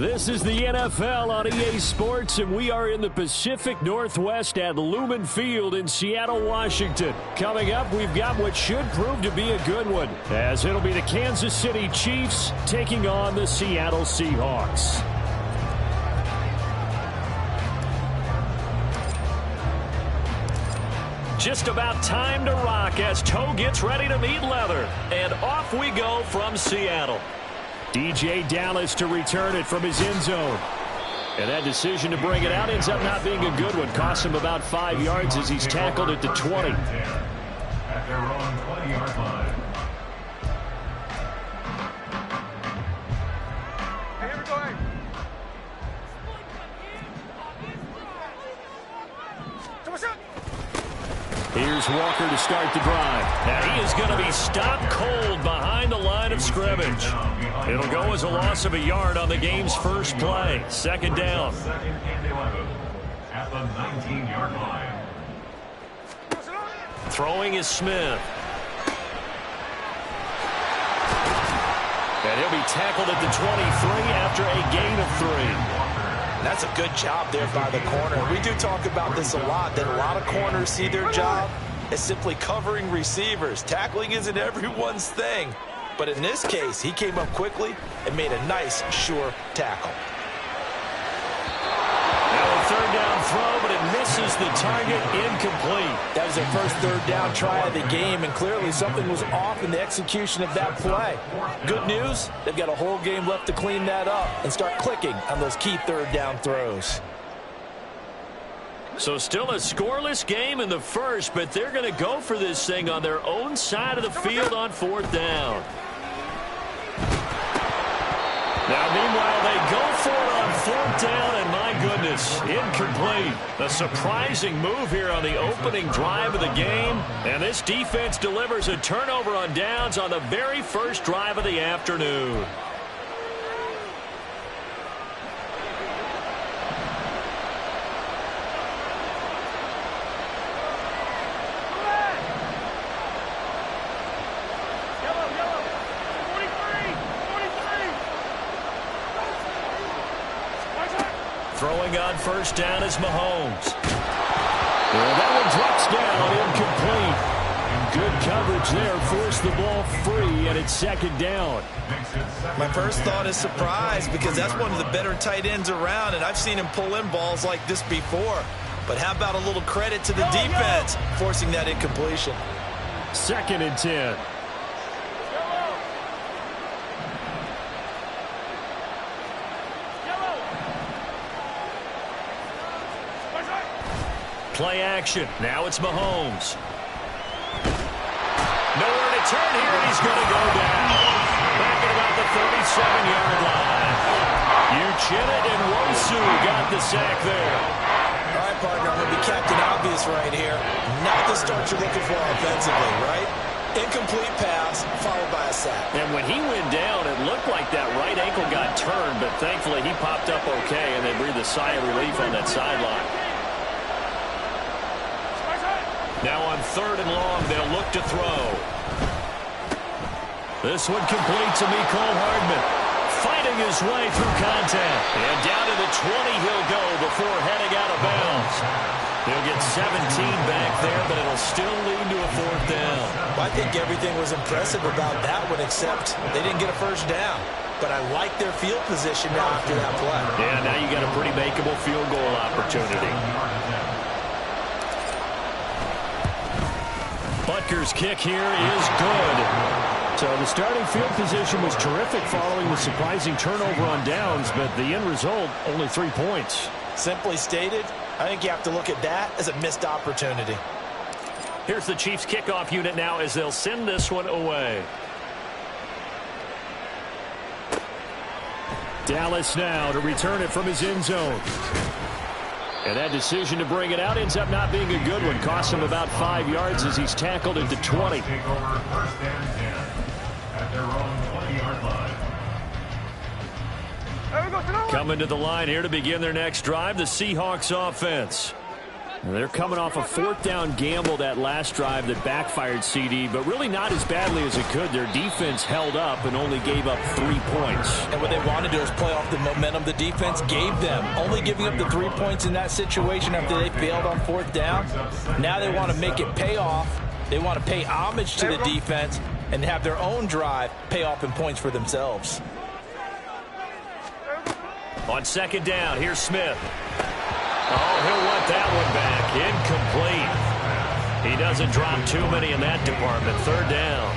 This is the NFL on EA Sports, and we are in the Pacific Northwest at Lumen Field in Seattle, Washington. Coming up, we've got what should prove to be a good one, as it'll be the Kansas City Chiefs taking on the Seattle Seahawks. Just about time to rock as toe gets ready to meet leather. And off we go from Seattle. DJ Dallas to return it from his end zone. And that decision to bring it out ends up not being a good one. Costs him about 5 yards as he's tackled at the 20. At their own 20-yard line. Here's Walker to start the drive. And he is going to be stopped cold behind the line of scrimmage. It'll go as a loss of a yard on the game's first play. Second down. Second and 11 at the 19-yard line. Throwing is Smith. And he'll be tackled at the 23 after a gain of 3. That's a good job there by the corner. We do talk about this a lot, that a lot of corners see their job as simply covering receivers. Tackling isn't everyone's thing. But in this case, he came up quickly and made a nice, sure tackle. Now a third down throw, but it misses the target, incomplete. That was their first third down try of the game, and clearly something was off in the execution of that play. Good news, they've got a whole game left to clean that up and start clicking on those key third down throws. So still a scoreless game in the first, but they're going to go for this thing on their own side of the field on fourth down. Now, meanwhile, they go for it on fourth down, and my goodness, incomplete. A surprising move here on the opening drive of the game, and this defense delivers a turnover on downs on the very first drive of the afternoon. Throwing on first down is Mahomes. And that one drops down, incomplete. Good coverage there, forced the ball free, and it's second down. My first thought is surprise, because that's one of the better tight ends around, and I've seen him pull in balls like this before. But how about a little credit to the defense forcing that incompletion? Second and 10. Play action. Now it's Mahomes. Nowhere to turn here, and he's going to go down. Back at about the 37-yard line. Uchenna and Wosu got the sack there. All right, partner, I'm going to be Captain Obvious right here. Not the start you're looking for offensively, right? Incomplete pass, followed by a sack. And when he went down, it looked like that right ankle got turned, but thankfully he popped up okay, and they breathed a sigh of relief on that sideline. Now on third and long, they'll look to throw. This one complete to Mecole Hardman. Fighting his way through contact. And down to the 20 he'll go before heading out of bounds. They'll get 17 back there, but it'll still lead to a fourth down. Well, I think everything was impressive about that one, except they didn't get a first down. But I like their field position now after that play. Yeah, now you got a pretty makeable field goal opportunity. Butker's kick here is good. So the starting field position was terrific following the surprising turnover on downs, but the end result, only 3 points. Simply stated, I think you have to look at that as a missed opportunity. Here's the Chiefs kickoff unit now as they'll send this one away. Dallas now to return it from his end zone. And that decision to bring it out ends up not being a good one. Costs him about 5 yards as he's tackled at the 20. Take over first and 10 at their own 20-yard line. Coming to the line here to begin their next drive, the Seahawks offense. And they're coming off a fourth down gamble that last drive that backfired, CD, but really not as badly as it could. Their defense held up and only gave up 3 points. And what they wanted to do is play off the momentum the defense gave them. Only giving up the 3 points in that situation after they failed on fourth down. Now they want to make it pay off. They want to pay homage to the defense and have their own drive pay off in points for themselves. On second down, here's Smith. Oh, he'll want that one back. Incomplete. He doesn't drop too many in that department. Third down.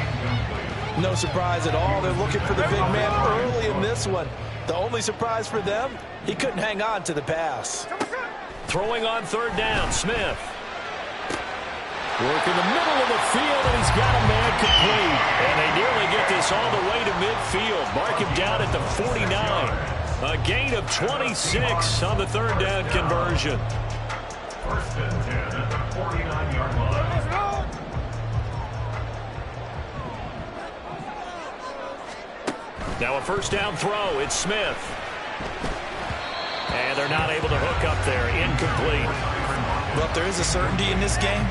No surprise at all. They're looking for the big man early in this one. The only surprise for them, he couldn't hang on to the pass. Throwing on third down, Smith. Work in the middle of the field, and he's got a man complete. And they nearly get this all the way to midfield. Mark him down at the 49. A gain of 26 on the third down conversion. First and 10 at the 49-yard line. Now a first down throw. It's Smith. And they're not able to hook up there. Incomplete. Well, if there is a certainty in this game,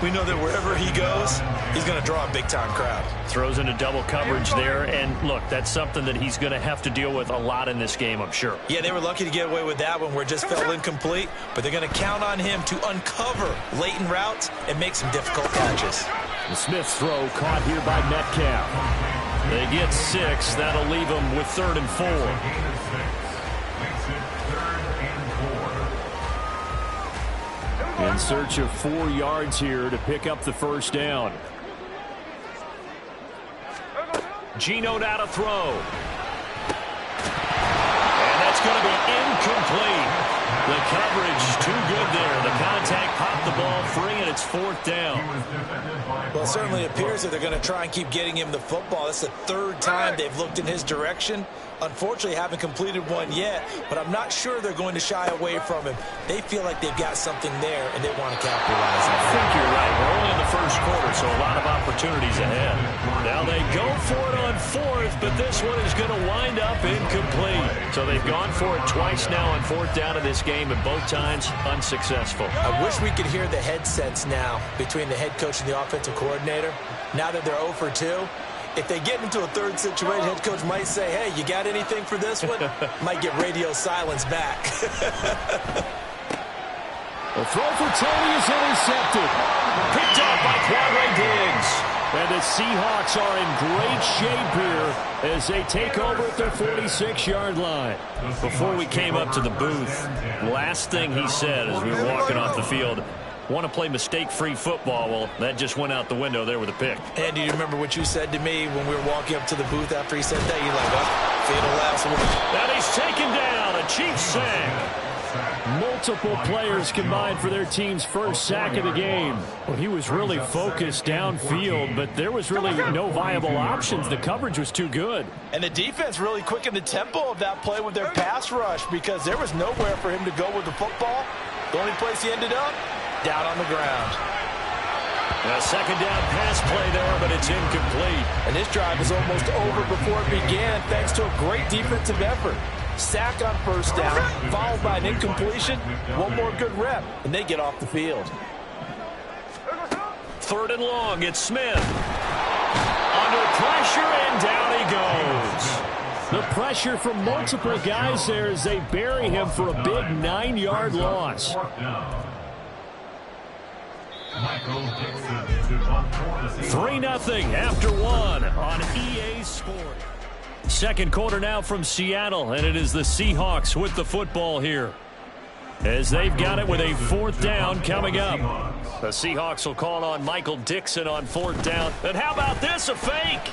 we know that wherever he goes, he's going to draw a big-time crowd. Throws into double coverage there, and look, that's something that he's going to have to deal with a lot in this game, I'm sure. Yeah, they were lucky to get away with that one where it just fell incomplete, but they're going to count on him to uncover latent routes and make some difficult catches. The Smith throw caught here by Metcalf. They get 6. That'll leave them with 3rd and 4. In search of 4 yards here to pick up the first down. Geno now to throw. And that's going to be incomplete. The coverage too good there. The contact popped the ball free, and it's 4th down. Well, it certainly appears that they're going to try and keep getting him the football. That's the 3rd time they've looked in his direction. Unfortunately, haven't completed one yet, but I'm not sure they're going to shy away from him. They feel like they've got something there, and they want to capitalize on it. I think you're right. We're only in the first quarter, so a lot of opportunities ahead. Now they go for it on 4th, but this one is going to wind up incomplete. So they've gone for it twice now on 4th down in this game, and both times unsuccessful. I wish we could hear the headsets now between the head coach and the offensive coordinator. Now that they're 0 for 2. If they get into a 3rd situation, head coach might say, hey, you got anything for this one? Might get radio silence back. The throw for Tony is intercepted. Picked up by Quadre Diggs. And the Seahawks are in great shape here as they take over at their 46-yard line. Before we came up to the booth, last thing he said as we were walking off the field, want to play mistake-free football. Well, that just went out the window there with a pick. And do you remember what you said to me when we were walking up to the booth after he said that? You're like, oh, fatal last one. And he's taken down. A Chiefs sack. Multiple players combined for their team's first sack of the game. Well, he was really focused downfield, but there was really no viable options. The coverage was too good. And the defense really quickened the tempo of that play with their pass rush because there was nowhere for him to go with the football. The only place he ended up, down on the ground. A second down pass play there, but it's incomplete. And this drive is almost over before it began thanks to a great defensive effort. Sack on first down, followed by an incompletion. One more good rep, and they get off the field. 3rd and long, it's Smith. Under pressure, and down he goes. The pressure from multiple guys there as they bury him for a big 9-yard loss. 3-0 after 1 on EA Sport. Second quarter now from Seattle, and it is the Seahawks with the football here as they've got it with a 4th down coming up. The Seahawks will call on Michael Dixon on 4th down. And how about this, a fake?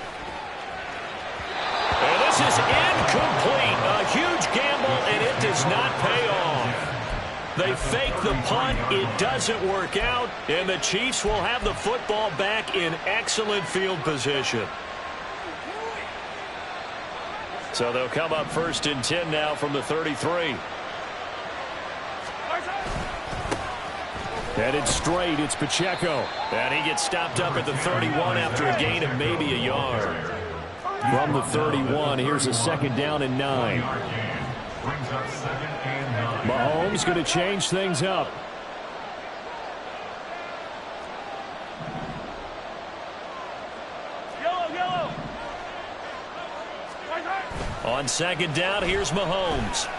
And this is incomplete. A huge gamble, and it does not pay off. They fake the punt. It doesn't work out, and the Chiefs will have the football back in excellent field position. So they'll come up 1st and 10 now from the 33. Headed straight, it's Pacheco. And he gets stopped up at the 31 after a gain of maybe a yard. From the 31, here's a 2nd down and 9. Mahomes going to change things up. On second down, here's Mahomes.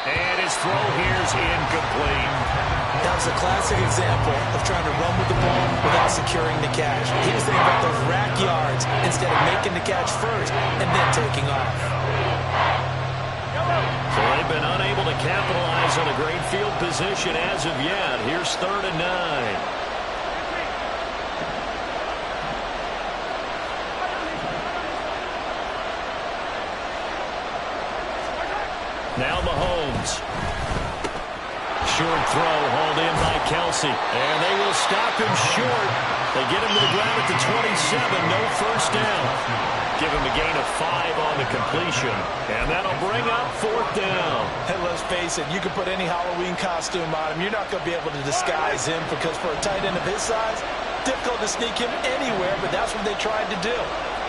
And his throw here's incomplete. That was a classic example of trying to run with the ball without securing the catch. He was thinking about those rack yards instead of making the catch first and then taking off. So they've been unable to capitalize on a great field position as of yet. Here's 3rd and 9. Now Mahomes. Short throw hauled in by Kelsey. And they will stop him short. They get him to the ground at the 27. No first down. Give him a gain of 5 on the completion. And that'll bring up 4th down. And let's face it, you can put any Halloween costume on him. You're not going to be able to disguise him because for a tight end of his size, difficult to sneak him anywhere, but that's what they tried to do.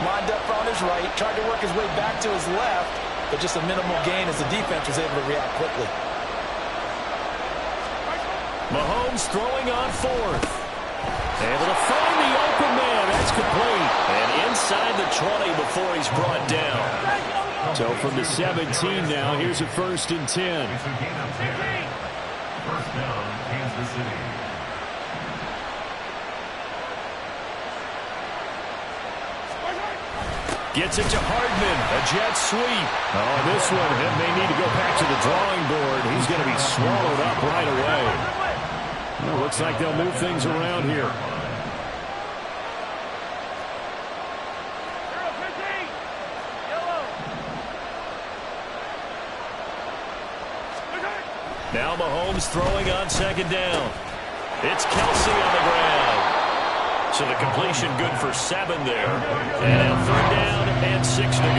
Lined up on his right, tried to work his way back to his left, but just a minimal gain as the defense was able to react quickly. Mahomes throwing on 4th. Able to find the open man. That's complete. And inside the 20 before he's brought down. So from the 17 now, here's a 1st and 10. It's a gain of 10. First down, Kansas City. Gets it to Hardman. A jet sweep. Oh, this one, it may need to go back to the drawing board. He's going to be swallowed up right away. Well, looks like they'll move things around here. Now Mahomes throwing on 2nd down. It's Kelsey on the ground. So the completion good for 7 there. And now 3rd down and 6 to go.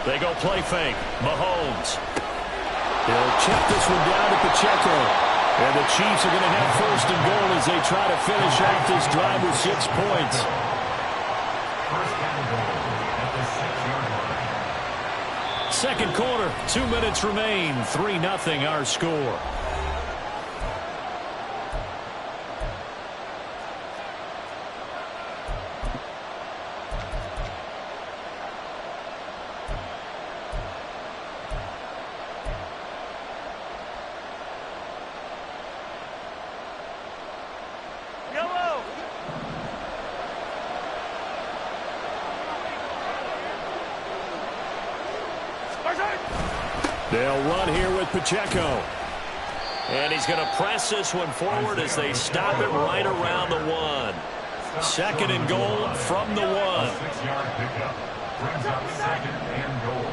They go play fake. Mahomes. They'll check this one down to Pacheco. And the Chiefs are going to have 1st and goal as they try to finish off this drive with 6 points. First and goal at the 6-yard line. Second quarter, 2 minutes remain. 3-0 our score. They'll run here with Pacheco. And he's going to press this one forward as they stop it right around the 1. 2nd and goal from the 1. 6-yard pickup brings up 2nd and goal.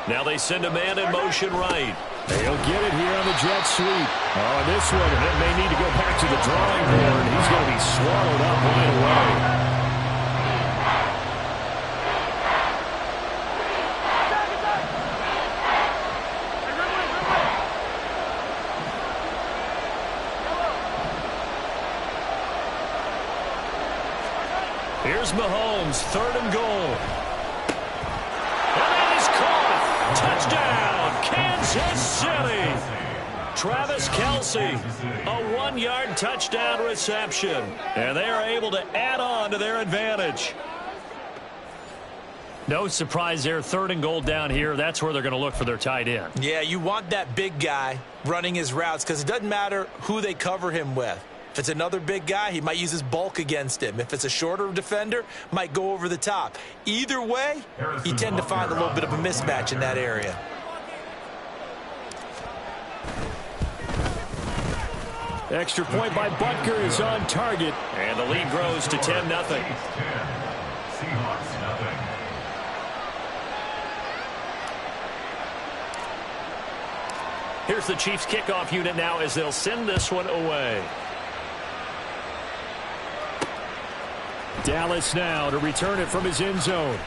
Now they send a man in motion right. They'll get it here on the jet sweep. Oh, this one, it may need to go back to the drawing board. He's going to be swallowed up right away. Here's Mahomes, 3rd and goal. And that is caught. Touchdown, Kansas City. Travis Kelce, a 1-yard touchdown reception. And they are able to add on to their advantage. No surprise there, 3rd and goal down here. That's where they're going to look for their tight end. Yeah, you want that big guy running his routes because it doesn't matter who they cover him with. If it's another big guy, he might use his bulk against him. If it's a shorter defender, might go over the top. Either way, you tend to find a little bit of a mismatch in that area. Extra point by Butker is on target. And the lead grows to 10-0. Seahawks nothing. Here's the Chiefs kickoff unit now as they'll send this one away. Dallas now to return it from his end zone.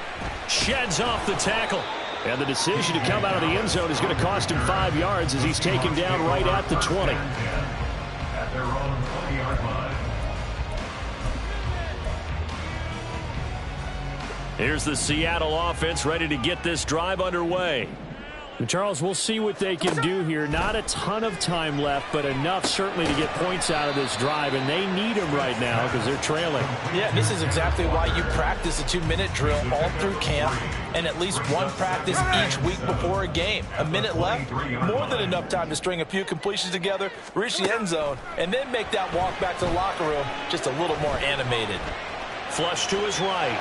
Sheds off the tackle. And the decision to come out of the end zone is going to cost him 5 yards as he's taken down right at the 20. At their own 20-yard line. Here's the Seattle offense ready to get this drive underway. And Charles, we'll see what they can do here. Not a ton of time left, but enough certainly to get points out of this drive, and they need them right now because they're trailing. Yeah, this is exactly why you practice a 2-minute drill all through camp and at least one practice each week before a game. A minute left, more than enough time to string a few completions together, reach the end zone, and then make that walk back to the locker room just a little more animated. Flush to his right.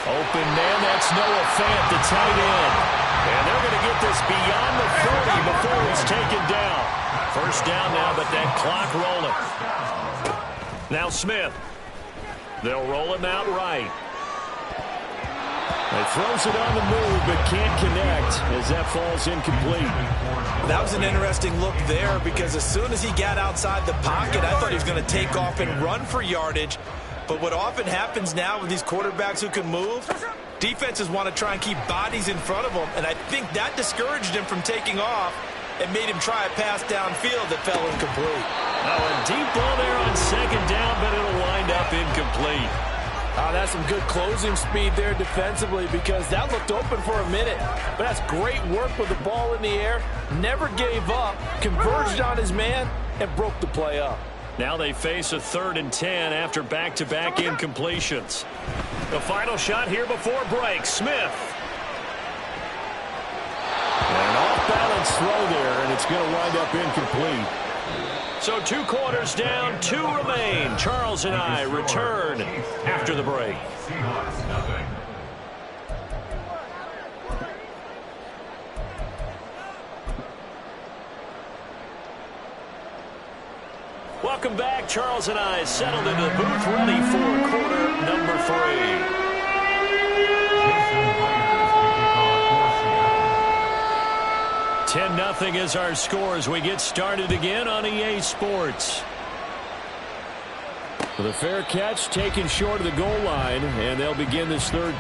Open man, that's Noah Fant, the tight end. And they're going to get this beyond the 40 before he's taken down. First down now, but that clock rolling. Now Smith. They'll roll him out right. He throws it on the move, but can't connect as that falls incomplete. That was an interesting look there because as soon as he got outside the pocket, I thought he was going to take off and run for yardage. But what often happens now with these quarterbacks who can move, defenses want to try and keep bodies in front of them, and I think that discouraged him from taking off and made him try a pass downfield that fell incomplete. Oh, a deep ball there on second down, but it'll wind up incomplete. Oh, that's some good closing speed there defensively because that looked open for a minute. But that's great work with the ball in the air. Never gave up, converged on his man, and broke the play up. Now they face a 3rd and 10 after back-to-back incompletions. The final shot here before break. Smith. An off-balance throw there, and it's going to wind up incomplete. So 2 quarters down, 2 remain. Charles and I return after the break. Seahawks nothing. Welcome back. Charles and I settled into the booth, ready for quarter number 3. 10-0 is our score as we get started again on EA Sports. With a fair catch taken short of the goal line, and they'll begin this third.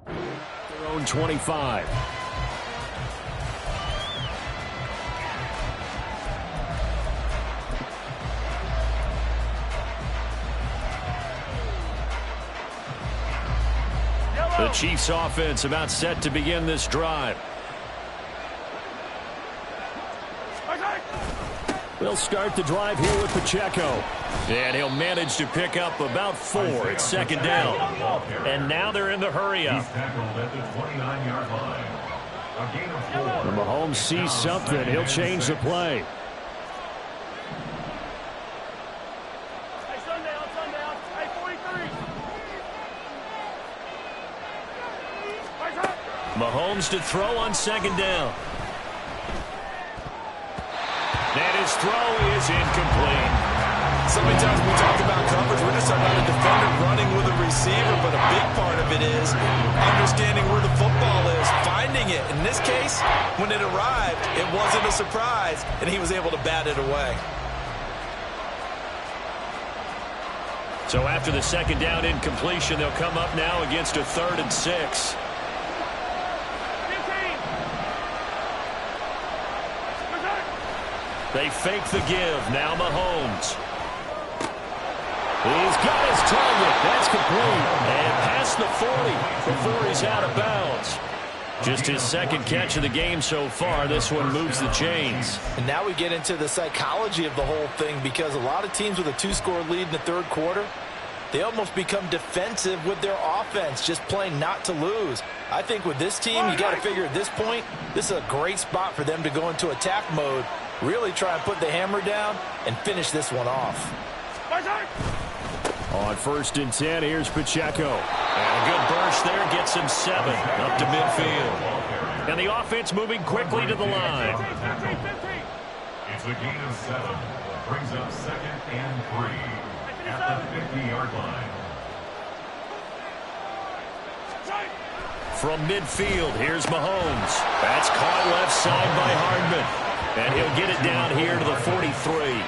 Their own 25. The Chiefs offense about set to begin this drive. They'll start the drive here with Pacheco. And he'll manage to pick up about 4 at second down. And now they're in the hurry-up. When Mahomes sees something, he'll change the play. Mahomes to throw on second down. And his throw is incomplete. So many times we talk about coverage, we're just talking about a defender running with a receiver, but a big part of it is understanding where the football is, finding it. In this case, when it arrived, it wasn't a surprise, and he was able to bat it away. So after the second down incompletion, they'll come up now against a 3rd and 6. They fake the give. Now Mahomes. He's got his target. That's complete. And past the 40 before he's out of bounds. Just his second catch of the game so far. This one moves the chains. And now we get into the psychology of the whole thing because a lot of teams with a 2-score lead in the third quarter, they almost become defensive with their offense, just playing not to lose. I think with this team, you got to figure at this point, this is a great spot for them to go into attack mode, really try and put the hammer down and finish this one off. On 1st and 10, here's Pacheco. And a good burst there gets him 7 up to midfield. And the offense moving quickly to the line. It's a gain of 7. Brings up 2nd and 3 at the 50-yard line. From midfield, here's Mahomes. That's caught left side by Hardman. And he'll get it down here to the 43.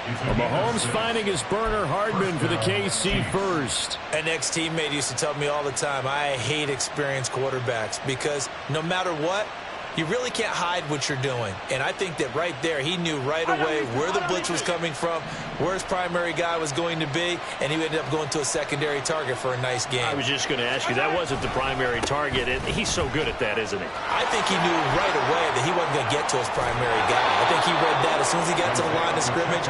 Well, Mahomes finding his burner, Hardman, for the KC first. An ex-teammate used to tell me all the time, I hate experienced quarterbacks because no matter what, you really can't hide what you're doing. And I think that right there, he knew right away where the blitz was coming from, where his primary guy was going to be, and he ended up going to a secondary target for a nice game. I was just going to ask you, that wasn't the primary target. He's so good at that, isn't he? I think he knew right away that he wasn't going to get to his primary guy. I think he read that as soon as he got to the line of scrimmage,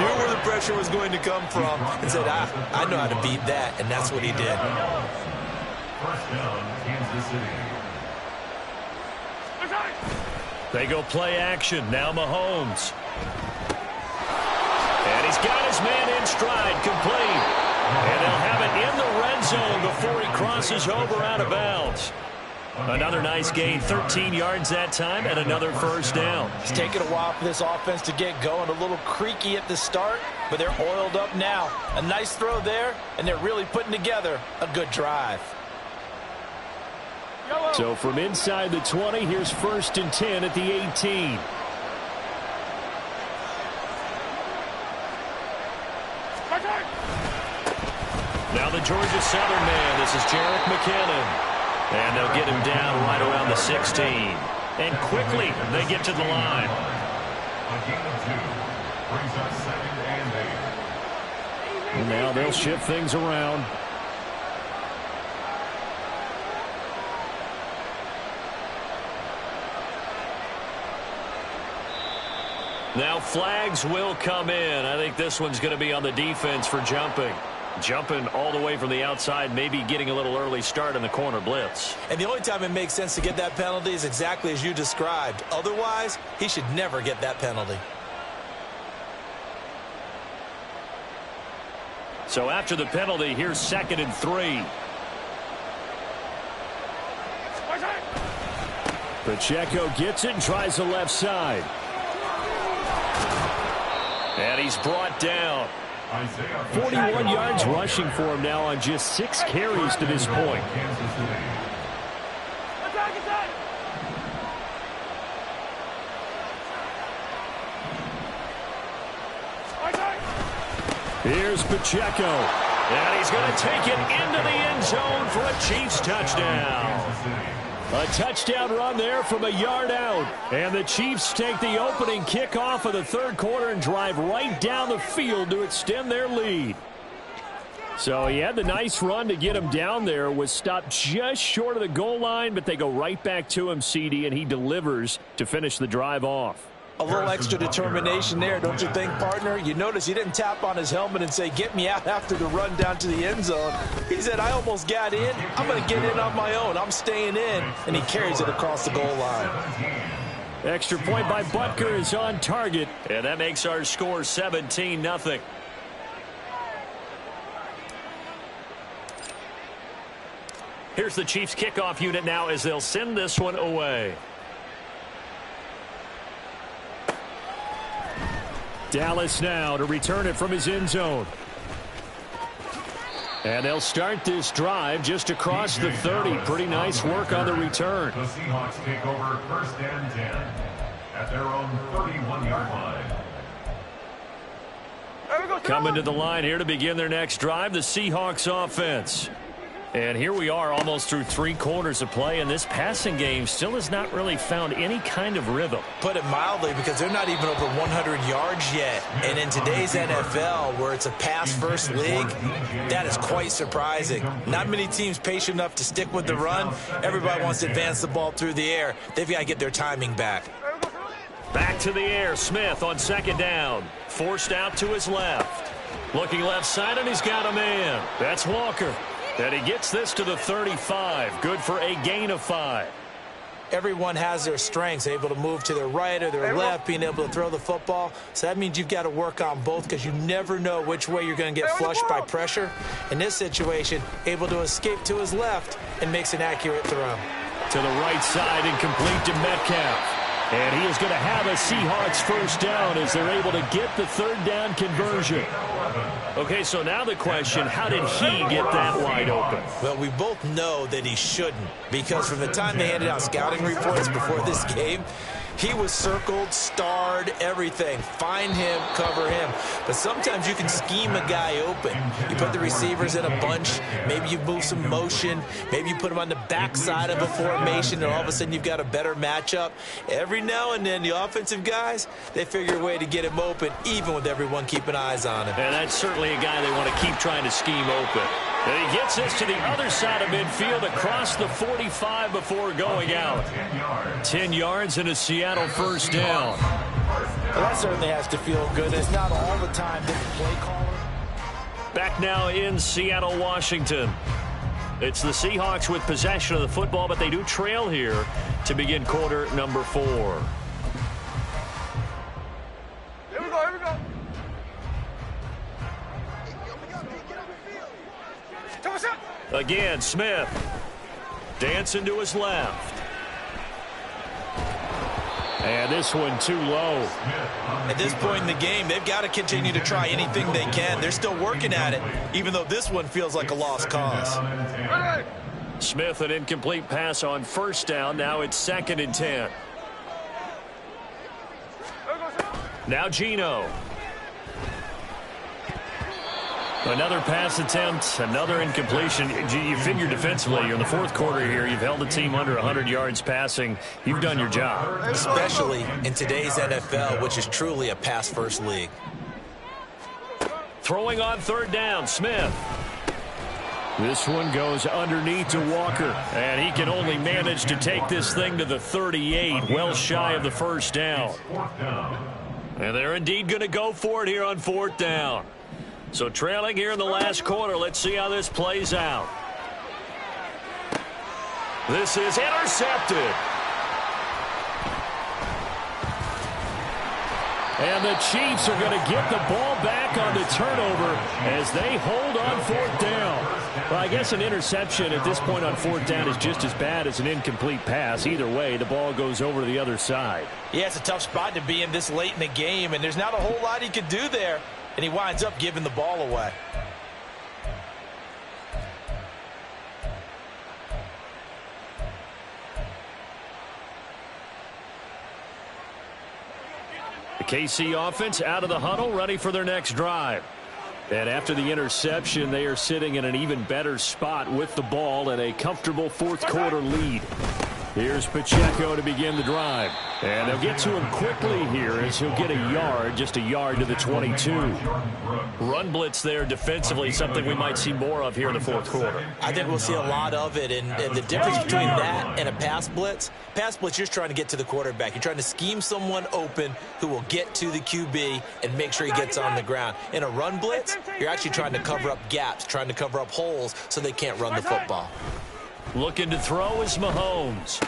knew where the pressure was going to come from, and said, I know how to beat that, and that's what he did. First down, Kansas City. They go play action. Now Mahomes. And he's got his man in stride, complete. And they'll have it in the red zone before he crosses over out of bounds. Another nice gain, 13 yards that time, and another first down. It's taken a while for this offense to get going. A little creaky at the start, but they're oiled up now. A nice throw there, and they're really putting together a good drive. So from inside the 20, here's 1st and 10 at the 18. Now the Georgia Southern man. This is Jerick McKinnon. And they'll get him down right around the 16. And quickly, they get to the line. A gain of 2 brings up 2nd and 8. And now they'll shift things around. Now flags will come in. I think this one's going to be on the defense for jumping. Jumping all the way from the outside, maybe getting a little early start in the corner blitz. And the only time it makes sense to get that penalty is exactly as you described. Otherwise, he should never get that penalty. So after the penalty, here's 2nd and 3. Pacheco gets it and tries the left side. And he's brought down. 41 yards rushing for him now on just 6 carries to this point. Here's Pacheco. And he's going to take it into the end zone for a Chiefs touchdown. A touchdown run there from a yard out. And the Chiefs take the opening kickoff of the 3rd quarter and drive right down the field to extend their lead. So he had the nice run to get him down there. Was stopped just short of the goal line, but they go right back to him, CD, and he delivers to finish the drive off. A little extra determination there, don't you think, partner? You notice he didn't tap on his helmet and say, get me out after the run down to the end zone. He said, I almost got in. I'm going to get in on my own. I'm staying in. And he carries it across the goal line. Extra point by Butker is on target. And that makes our score 17-0. Here's the Chiefs kickoff unit now as they'll send this one away. Dallas now to return it from his end zone. And they'll start this drive just across the 30. Pretty nice work on the return. The Seahawks take over 1st and 10 at their own 31-yard line. Coming to the line here to begin their next drive, the Seahawks offense. And here we are almost through 3 quarters of play, and this passing game still has not really found any kind of rhythm. Put it mildly, because they're not even over 100 yards yet. And in today's NFL, where it's a pass-first league, that is quite surprising. Not many teams patient enough to stick with the run. Everybody wants to advance the ball through the air. They've got to get their timing back. Back to the air, Smith on 2nd down. Forced out to his left. Looking left side, and he's got a man. That's Walker. And he gets this to the 35. Good for a gain of 5. Everyone has their strengths, able to move to their right or their left, being able to throw the football. So that means you've got to work on both, because you never know which way you're going to get flushed by pressure. In this situation, able to escape to his left and makes an accurate throw. To the right side and complete to Metcalf. And he is going to have a Seahawks first down as they're able to get the 3rd down conversion. Okay, so now the question, how did he get that wide open? Well, we both know that he shouldn't, because from the time they handed out scouting reports before this game, He was circled, starred, everything. Find him, cover him. But sometimes you can scheme a guy open. You put the receivers in a bunch. Maybe you move some motion. Maybe you put them on the backside of a formation, and all of a sudden you've got a better matchup. Every now and then, the offensive guys, they figure a way to get him open, even with everyone keeping eyes on him. And that's certainly a guy they want to keep trying to scheme open. And he gets this to the other side of midfield across the 45 before going out. 10 yards and a Seattle first down. Well, that certainly has to feel good. It's not all the time that the play caller. Back now in Seattle, Washington. It's the Seahawks with possession of the football, but they do trail here to begin quarter number 4. Here we go, here we go. Again, Smith. Dancing to his left. And this one too low. At this point in the game, they've got to continue to try anything they can. They're still working at it, even though this one feels like a lost cause. Smith, an incomplete pass on first down. Now it's 2nd and 10. Now Geno. Another pass attempt, another incompletion. You figure defensively, you're in the fourth quarter here. You've held the team under 100 yards passing. You've done your job. Especially in today's NFL, which is truly a pass-first league. Throwing on 3rd down, Smith. This one goes underneath to Walker, and he can only manage to take this thing to the 38, well shy of the first down. And they're indeed going to go for it here on 4th down. So trailing here in the last quarter. Let's see how this plays out. This is intercepted. And the Chiefs are going to get the ball back on the turnover as they hold on 4th down. Well, I guess an interception at this point on 4th down is just as bad as an incomplete pass. Either way, the ball goes over to the other side. Yeah, it's a tough spot to be in this late in the game, and there's not a whole lot he could do there. And he winds up giving the ball away. The KC offense out of the huddle, ready for their next drive. And after the interception, they are sitting in an even better spot with the ball and a comfortable fourth quarter lead. Here's Pacheco to begin the drive. And they'll get to him quickly here as he'll get a yard, just a yard to the 22. Run blitz there defensively, something we might see more of here in the fourth quarter. I think we'll see a lot of it, and the difference between that and a pass blitz, you're just trying to get to the quarterback. You're trying to scheme someone open who will get to the QB and make sure he gets on the ground. In a run blitz, you're actually trying to cover up gaps, trying to cover up holes so they can't run the football. Looking to throw is Mahomes.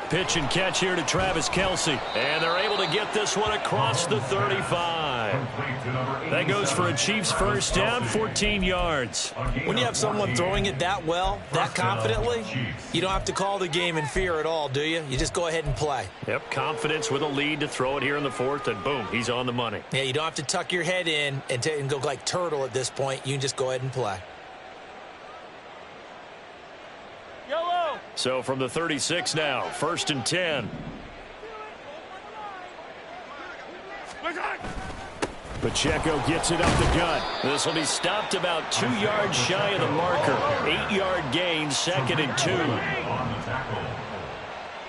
Pitch and catch here to Travis Kelce. And they're able to get this one across the 35. That goes for a Chiefs first down, 14 yards. When you have someone throwing it that well, that confidently, you don't have to call the game in fear at all, do you? You just go ahead and play. Yep, confidence with a lead to throw it here in the fourth, and boom, he's on the money. Yeah, you don't have to tuck your head in and go like turtle at this point. You can just go ahead and play. So from the 36 now, 1st and 10. Pacheco gets it up the gut. This will be stopped about 2 yards shy of the marker. 8-yard gain, 2nd and 2. On the tackle.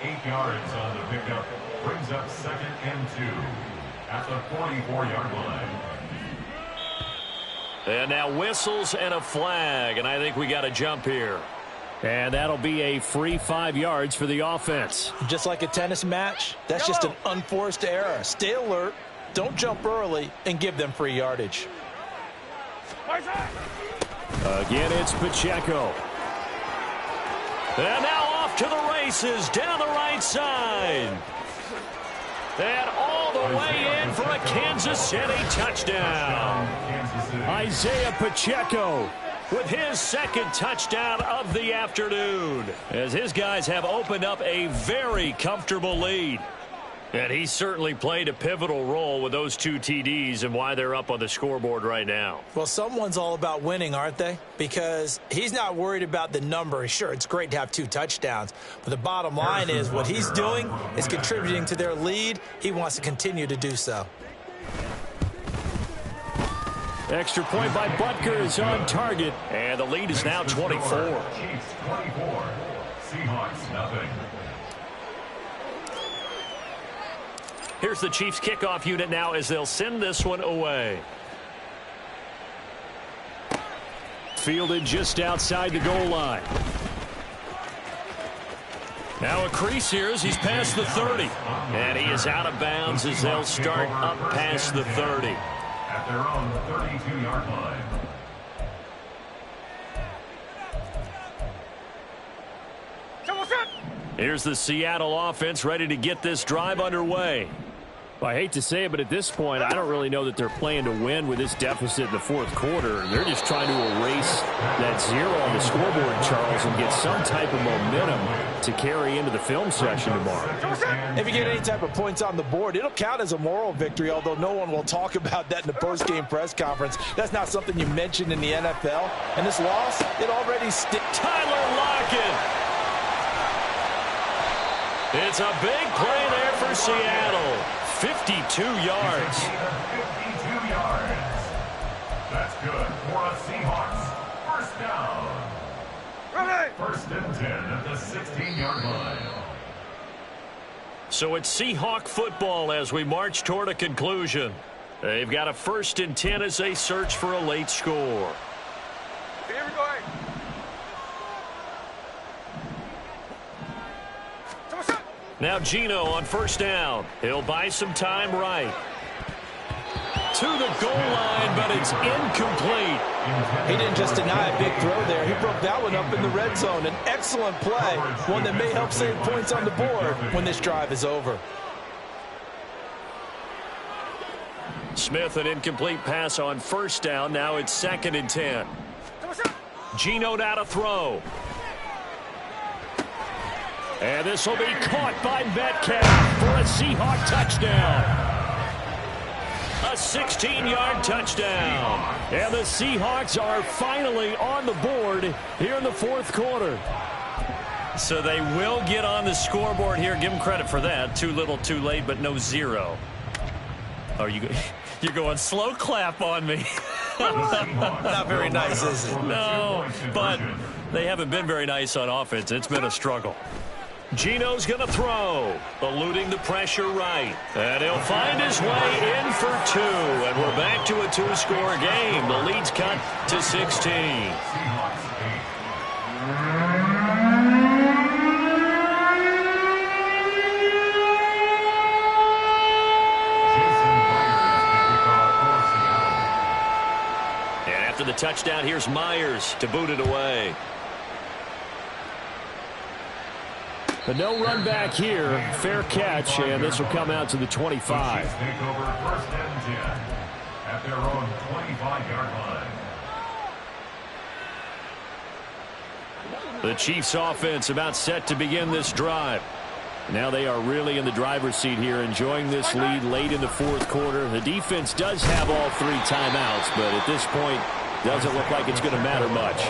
8 yards on the pickup. Brings up 2nd and 2 at the 44-yard line. And now whistles and a flag, and I think we got a jump here. And that'll be a free 5 yards for the offense. Just like a tennis match, that's just an unforced error. Stay alert, don't jump early, and give them free yardage. Again, it's Pacheco. And now off to the races down the right side. And all the way in for a Kansas City touchdown. Isaiah Pacheco with his 2nd touchdown of the afternoon, as his guys have opened up a very comfortable lead. And he certainly played a pivotal role with those 2 TDs and why they're up on the scoreboard right now. Well, someone's all about winning, aren't they? Because he's not worried about the number. Sure, it's great to have 2 touchdowns, but the bottom line is what he's doing is contributing to their lead. He wants to continue to do so. Extra point by Butker is on target, and the lead is now 24. Chiefs 24, Seahawks nothing. Here's the Chiefs kickoff unit now as they'll send this one away. Fielded just outside the goal line. Now a crease here as he's past the 30. And he is out of bounds as they'll start up past the 30. At their own 32-yard line. Here's the Seattle offense ready to get this drive underway. Well, I hate to say it, but at this point, I don't really know that they're playing to win with this deficit in the fourth quarter. They're just trying to erase that 0 on the scoreboard, Charles, and get some type of momentum to carry into the film session tomorrow. If you get any type of points on the board, it'll count as a moral victory, although no one will talk about that in the post-game press conference. That's not something you mentioned in the NFL. And this loss, it already sticks. Tyler Lockett. It's a big play there for Seattle. 52 yards. 52 yards. That's good for a Seahawks. First down. First and 10 at the 16-yard line. So it's Seahawk football as we march toward a conclusion. They've got a 1st and 10 as they search for a late score. Here we go. Now Gino on 1st down. He'll buy some time right. To the goal line, but it's incomplete. He didn't just deny a big throw there. He broke that one up in the red zone. An excellent play, one that may help save points on the board when this drive is over. Smith, an incomplete pass on 1st down. Now it's 2nd and 10. Gino now to throw. And this will be caught by Metcalf for a Seahawk touchdown. A 16-yard touchdown. And the Seahawks are finally on the board here in the fourth quarter. So they will get on the scoreboard here. Give them credit for that. Too little, too late, but no 0. Oh, you're going slow clap on me. Not very nice, is it? No, but they haven't been very nice on offense. It's been a struggle. Gino's going to throw, eluding the pressure right. And he'll find his way in for 2. And we're back to a 2-score game. The lead's cut to 16. And after the touchdown, here's Myers to boot it away. But no run back here. Fair catch, and this will come out to the 25. The Chiefs take over 1st and 10 at their own 25-yard line. The Chiefs offense about set to begin this drive. Now they are really in the driver's seat here, enjoying this lead late in the fourth quarter. The defense does have all 3 timeouts, but at this point, doesn't look like it's going to matter much.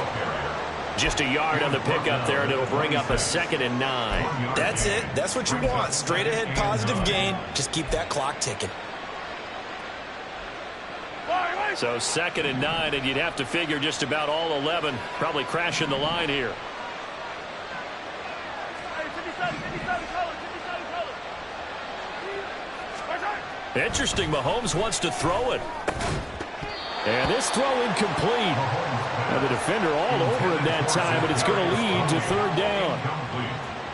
Just a yard on the pickup there, and it'll bring up a 2nd and 9. That's it. That's what you want. Straight ahead positive gain. Just keep that clock ticking. So 2nd and 9, and you'd have to figure just about all 11 probably crashing the line here. Interesting, Mahomes wants to throw it. And this throw incomplete. And the defender all over him that time, but it's going to lead to 3rd down.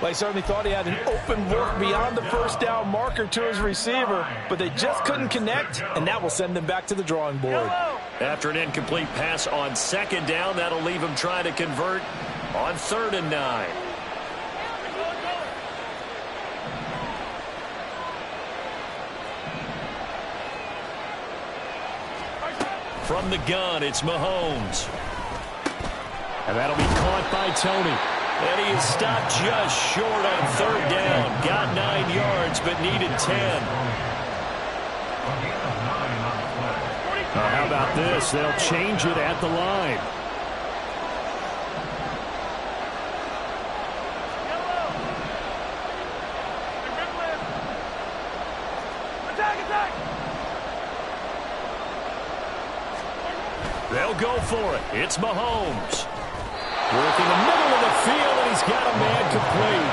Well, he certainly thought he had an open look beyond the first down marker to his receiver, but they just couldn't connect, and that will send them back to the drawing board. After an incomplete pass on 2nd down, that'll leave him trying to convert on 3rd and 9. From the gun, it's Mahomes. And that'll be caught by Tony. And he is stopped just short on third down. Got 9 yards, but needed 10. How about this? They'll change it at the line. They'll go for it. It's Mahomes. Working the middle of the field, and he's got a man complete.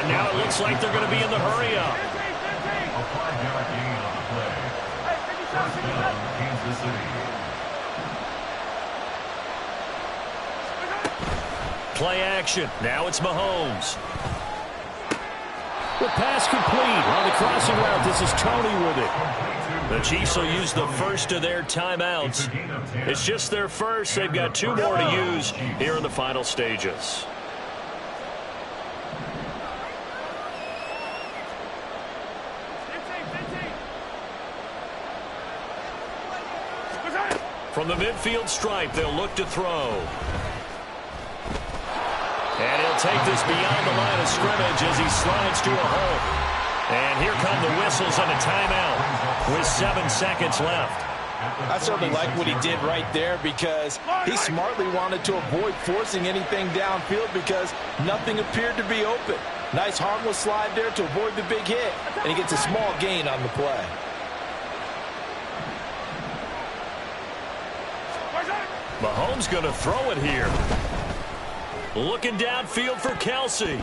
And now it looks like they're going to be in the hurry-up. A 5-yard gain on the play. First down, Kansas City. Play action. Now it's Mahomes. The pass complete. On the crossing route, this is Tony with it. The Chiefs will use the first of their timeouts. It's just their first. They've got 2 more to use here in the final stages. From the midfield stripe, they'll look to throw. And he'll take this beyond the line of scrimmage as he slides to a hole. And here come the whistles and a timeout with 7 seconds left. I certainly like what he did right there because he smartly wanted to avoid forcing anything downfield because nothing appeared to be open. Nice harmless slide there to avoid the big hit, and he gets a small gain on the play. Mahomes going to throw it here. Looking downfield for Kelsey.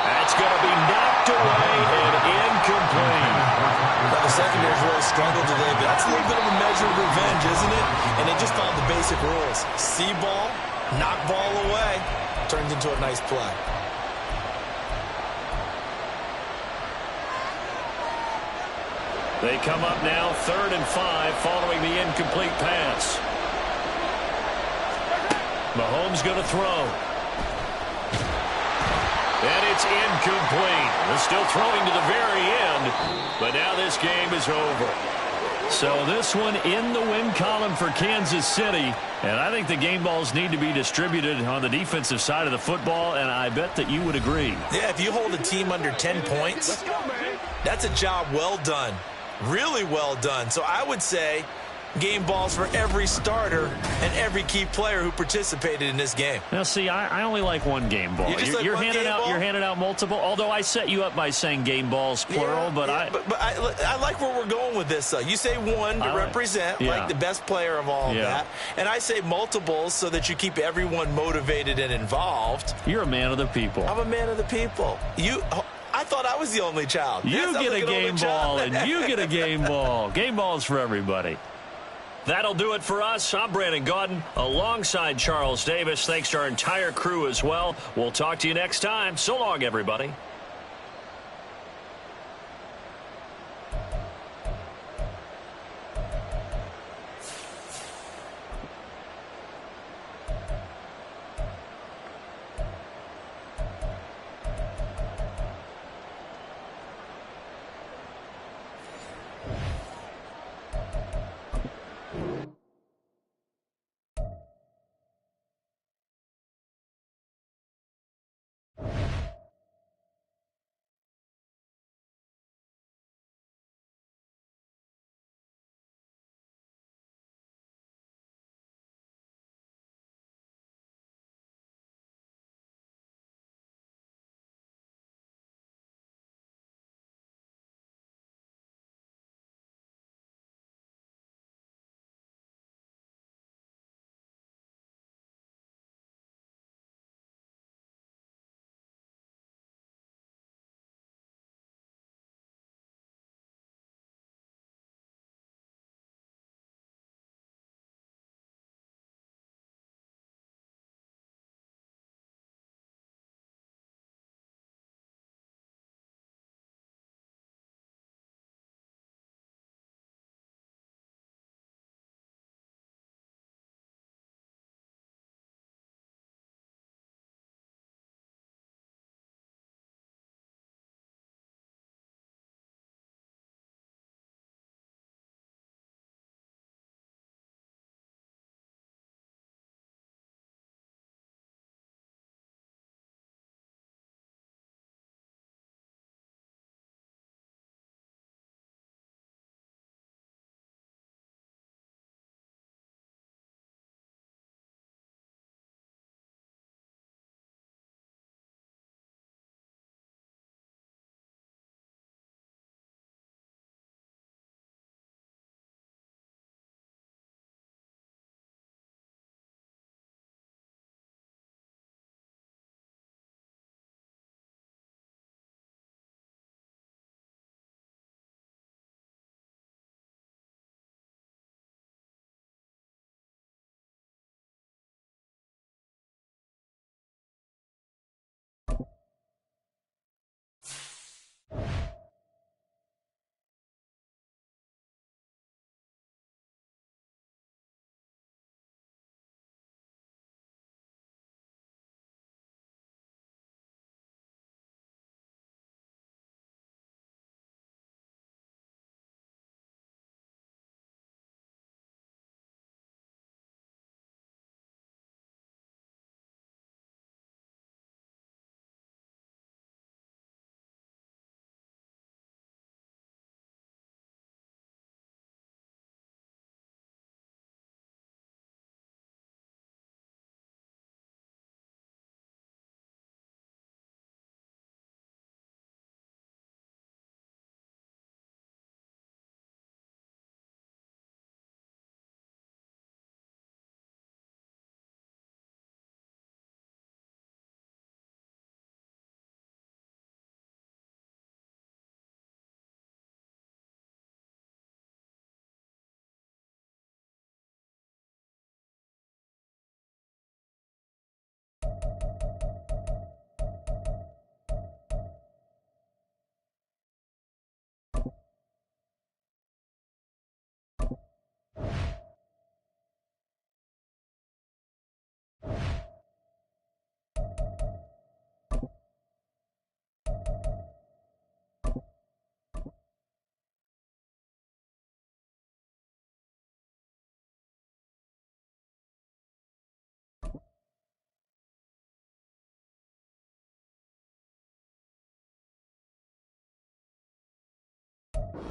That's going to be knocked away and incomplete. Now, the secondary's really struggled today, but that's a little bit of a measure of revenge, isn't it? And they just followed the basic rules. See ball, knock ball away. Turns into a nice play. They come up now 3rd and 5 following the incomplete pass. Mahomes going to throw. And it's incomplete. They're still throwing to the very end, but now this game is over. So this one in the win column for Kansas City, and I think the game balls need to be distributed on the defensive side of the football, and I bet that you would agree. Yeah, if you hold a team under 10 points, that's a job well done. Really well done. So I would say game balls for every starter and every key player who participated in this game. Now, see, I only like one game ball. You're handing out multiple. Although I set you up by saying game balls plural, but I like where we're going with this. You say one to represent like the best player of all of that, and I say multiples so that you keep everyone motivated and involved. You're a man of the people. I'm a man of the people. I thought I was the only child. You get a game ball, and you get a game ball. Game balls for everybody. That'll do it for us. I'm Brandon Gaudin alongside Charles Davis. Thanks to our entire crew as well. We'll talk to you next time. So long, everybody.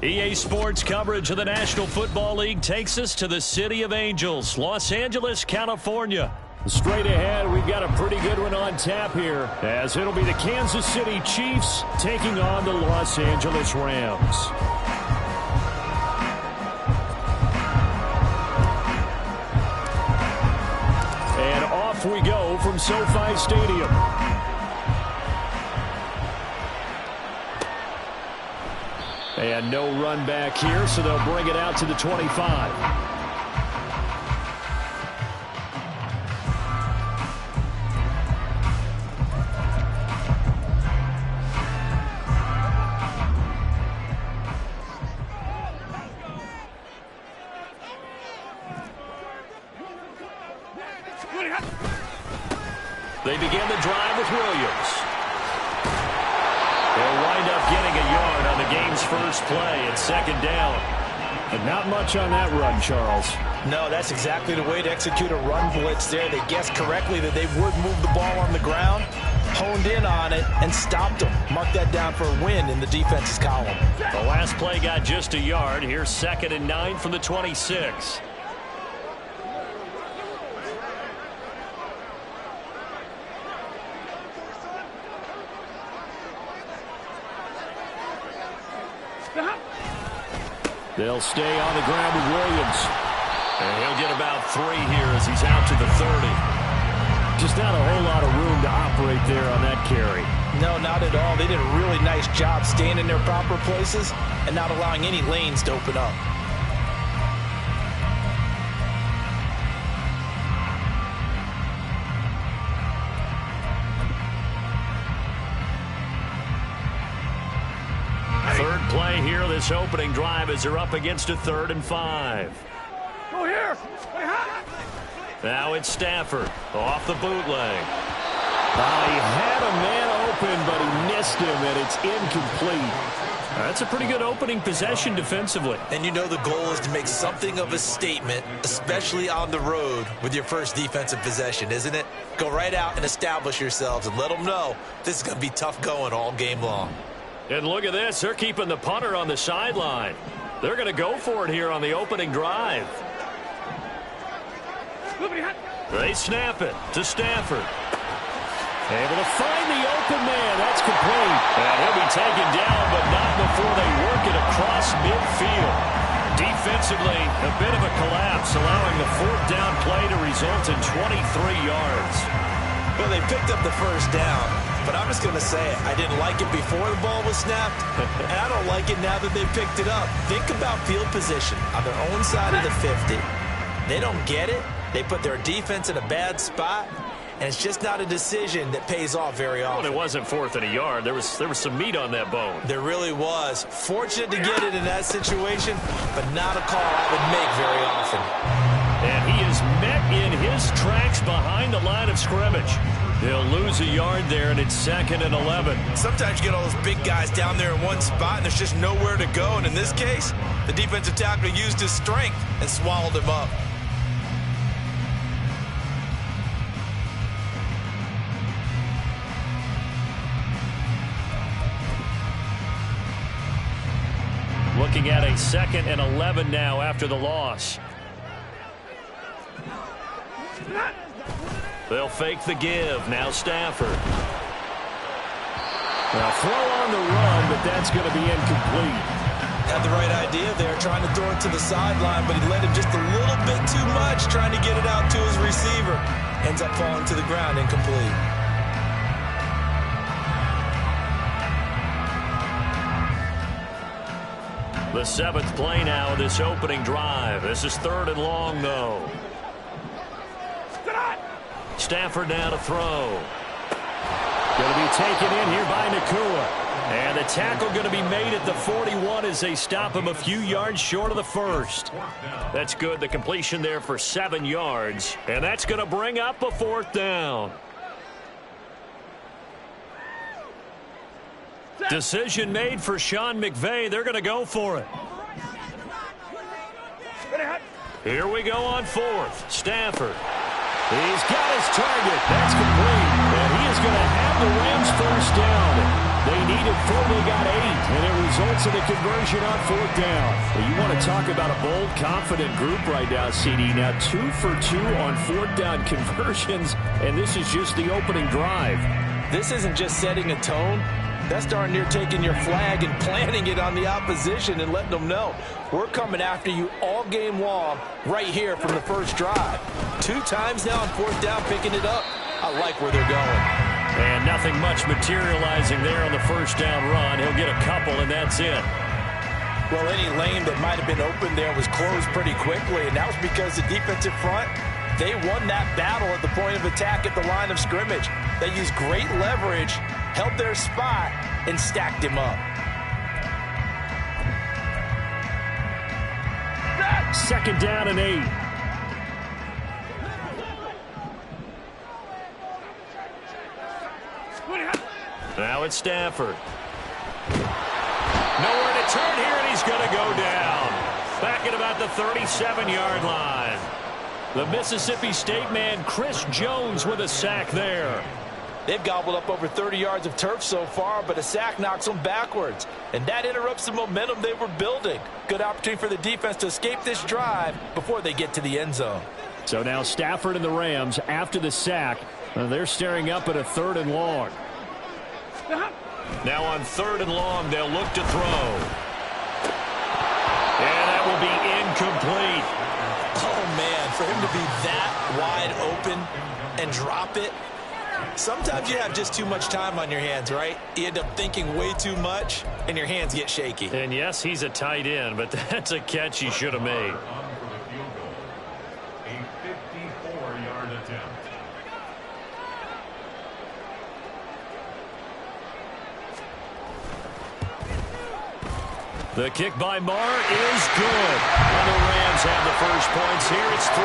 EA Sports coverage of the National Football League takes us to the City of Angels, Los Angeles, California. Straight ahead, we've got a pretty good one on tap here, as it'll be the Kansas City Chiefs taking on the Los Angeles Rams. And off we go from SoFi Stadium. And no run back here, so they'll bring it out to the 25. They begin the drive with Williams. They'll wind up getting a yard on the game's first play at second down. And not much on that run, Charles. No, that's exactly the way to execute a run blitz there. They guessed correctly that they would move the ball on the ground, honed in on it, and stopped them. Mark that down for a win in the defense's column. The last play got just a yard. Here's 2nd and 9 from the 26. They'll stay on the ground with Williams. And he'll get about 3 here as he's out to the 30. Just not a whole lot of room to operate there on that carry. No, not at all. They did a really nice job staying in their proper places and not allowing any lanes to open up. Third play here, this opening drive, as they're up against a 3rd and 5. Go here. Now it's Stafford off the bootleg. He had a man open, but he missed him, and it's incomplete. That's a pretty good opening possession defensively. And you know the goal is to make something of a statement, especially on the road with your first defensive possession, isn't it? Go right out and establish yourselves and let them know this is going to be tough going all game long. And look at this. They're keeping the punter on the sideline. They're going to go for it here on the opening drive. They snap it to Stafford. Able to find the open man. That's complete. And he'll be taken down, but not before they work it across midfield. Defensively, a bit of a collapse, allowing the 4th down play to result in 23 yards. Well, they picked up the first down, but I'm just going to say it. I didn't like it before the ball was snapped, and I don't like it now that they picked it up. Think about field position on their own side of the 50. They don't get it. They put their defense in a bad spot, and it's just not a decision that pays off very often. Well, it wasn't 4th and a yard. There was some meat on that bone. There really was. Fortunate to get it in that situation, but not a call I would make very often. And he is met in his tracks behind the line of scrimmage. They'll lose a yard there, and it's 2nd and 11. Sometimes you get all those big guys down there in one spot, and there's just nowhere to go. And in this case, the defensive tackle used his strength and swallowed him up. Looking at a 2nd and 11 now after the loss. They'll fake the give. Now Stafford. Now throw on the run, but that's going to be incomplete. Had the right idea there, trying to throw it to the sideline, but he led him just a little bit too much, trying to get it out to his receiver. Ends up falling to the ground, incomplete. The 7th play now of this opening drive. This is 3rd and long, though. Stafford now to throw. Going to be taken in here by Nakua. And the tackle going to be made at the 41 as they stop him a few yards short of the 1st. That's good. The completion there for 7 yards. And that's going to bring up a 4th down. Decision made for Sean McVay. They're going to go for it. Here we go on 4th. Stafford. He's got his target. That's complete. And he is going to have the Rams first down. They needed 4, they got 8, and it results in a conversion on 4th down. Well, you want to talk about a bold, confident group right now, CD. Now 2 for 2 on 4th down conversions, and this is just the opening drive. This isn't just setting a tone. That's darn near taking your flag and planting it on the opposition and letting them know we're coming after you all game long right here from the first drive. 2 times now on 4th down, picking it up. I like where they're going. And nothing much materializing there on the first down run. He'll get a couple, and that's it. Well, any lane that might have been open there was closed pretty quickly, and that was because the defensive front, they won that battle at the point of attack at the line of scrimmage. They used great leverage, held their spot, and stacked him up. 2nd down and 8. Now it's Stafford. Nowhere to turn here, and he's going to go down. Back at about the 37-yard line. The Mississippi State man, Chris Jones, with a sack there. They've gobbled up over 30 yards of turf so far, but a sack knocks them backwards. And that interrupts the momentum they were building. Good opportunity for the defense to escape this drive before they get to the end zone. So now Stafford and the Rams, after the sack, they're staring up at a 3rd and long. Now on 3rd and long, they'll look to throw. And that will be incomplete. Oh, man, for him to be that wide open and drop it. Sometimes you have just too much time on your hands, right? You end up thinking way too much, and your hands get shaky. And yes, he's a tight end, but that's a catch he should have made. A 54-yard attempt. The kick by Marr is good. And the Rams have the first points here. It's 3-0.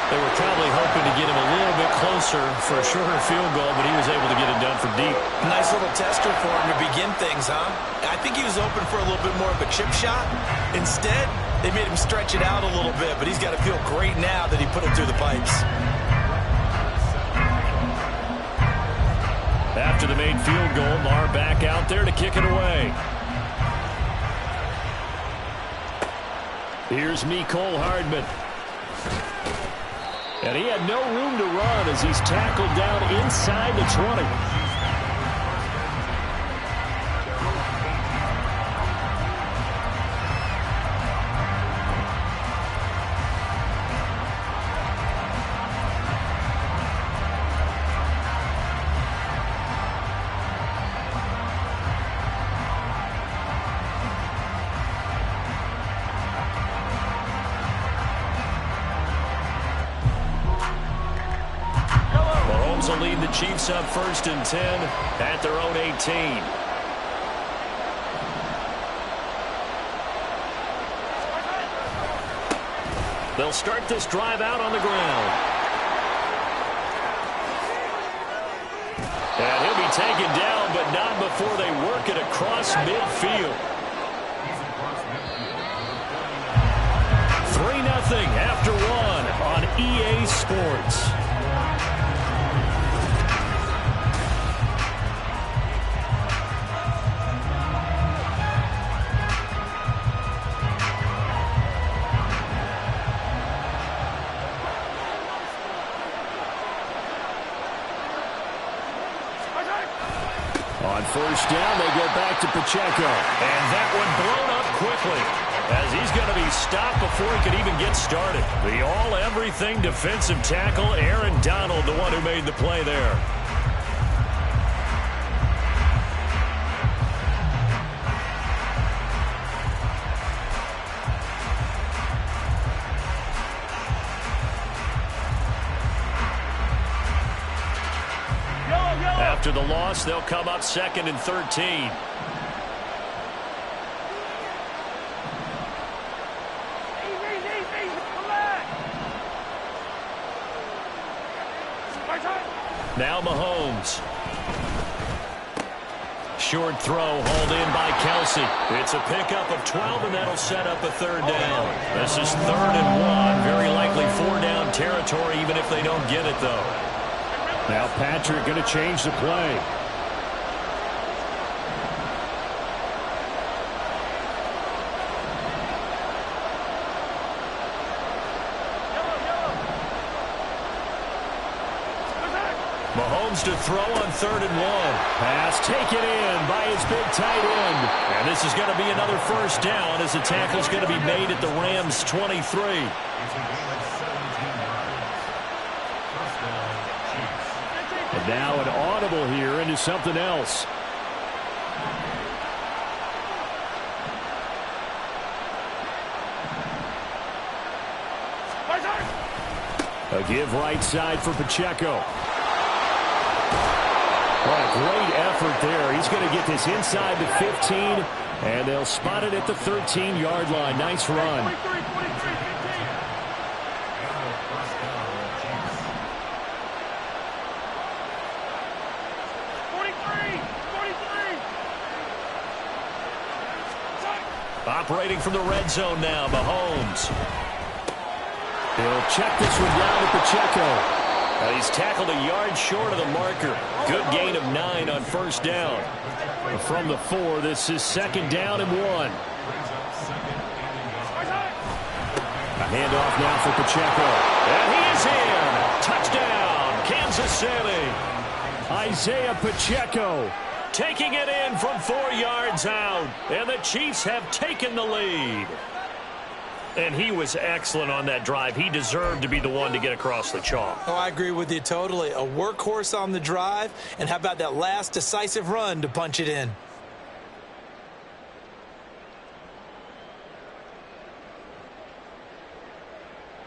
They were probably hoping to get him a little bit closer for a shorter field goal, but he was able to get it done from deep. Nice little tester for him to begin things, huh? I think he was open for a little bit more of a chip shot. Instead, they made him stretch it out a little bit, but he's got to feel great now that he put it through the pipes. After the made field goal, Marr back out there to kick it away. Here's Mecole Hardman. And he had no room to run as he's tackled down inside the 20. Will lead the Chiefs up 1st and 10 at their own 18. They'll start this drive out on the ground. And he'll be taken down, but not before they work it across midfield. 3-0 after 1 on EA Sports. On 1st down, they go back to Pacheco. And that one blown up quickly as he's going to be stopped before he could even get started. The all-everything defensive tackle, Aaron Donald, the one who made the play there. After the loss, they'll come up 2nd and 13. Now Mahomes. Short throw hauled in by Kelsey. It's a pickup of 12, and that'll set up a 3rd down. This is 3rd and 1. Very likely 4-down territory, even if they don't get it, though. Now Patrick going to change the play. Mahomes to throw on 3rd and 1. Pass taken in by his big tight end. And this is going to be another first down as the tackle's going to be made at the Rams' 23. And now an audible here into something else. A give right side for Pacheco. What a great effort there. He's going to get this inside the 15, and they'll spot it at the 13-yard line. Nice run. Operating from the red zone now, Mahomes. He'll check this one down to Pacheco. He's tackled a yard short of the marker. Good gain of 9 on first down. From the 4, this is 2nd down and 1. A handoff now for Pacheco. And he is in. Touchdown, Kansas City. Isaiah Pacheco taking it in from 4 yards out. And the Chiefs have taken the lead. And he was excellent on that drive. He deserved to be the one to get across the chalk. Oh, I agree with you totally. A workhorse on the drive. And how about that last decisive run to punch it in?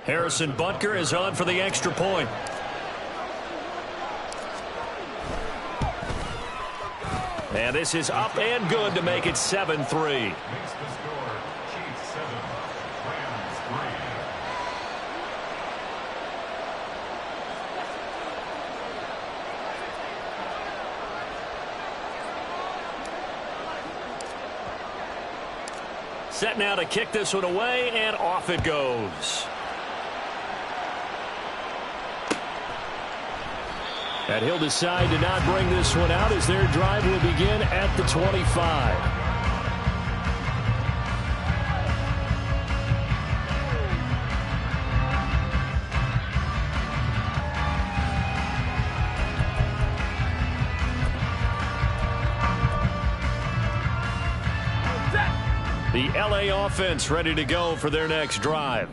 Harrison Butker is on for the extra point. And this is up and good to make it 7-3. Set now to kick this one away, and off it goes. And he'll decide to not bring this one out as their drive will begin at the 25. The LA offense ready to go for their next drive.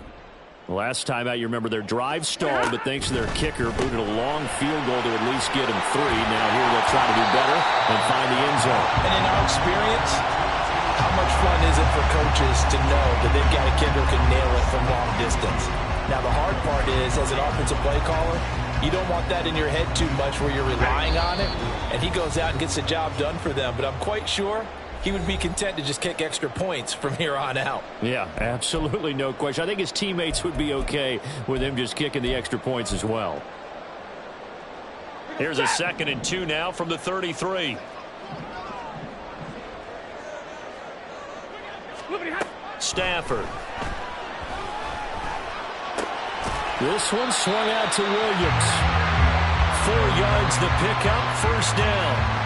Last time out, you remember their drive stalled, but thanks to their kicker, booted a long field goal to at least get them 3. Now here they'll try to do better and find the end zone. And in our experience, how much fun is it for coaches to know that they've got a kid who can nail it from long distance? Now the hard part is, as an offensive play caller, you don't want that in your head too much where you're relying on it, and he goes out and gets the job done for them. But I'm quite sure he would be content to just kick extra points from here on out. Yeah, absolutely no question. I think his teammates would be okay with him just kicking the extra points as well. Here's a 2nd and 2 now from the 33. Stafford. This one swung out to Williams. 4 yards the pickup, first down.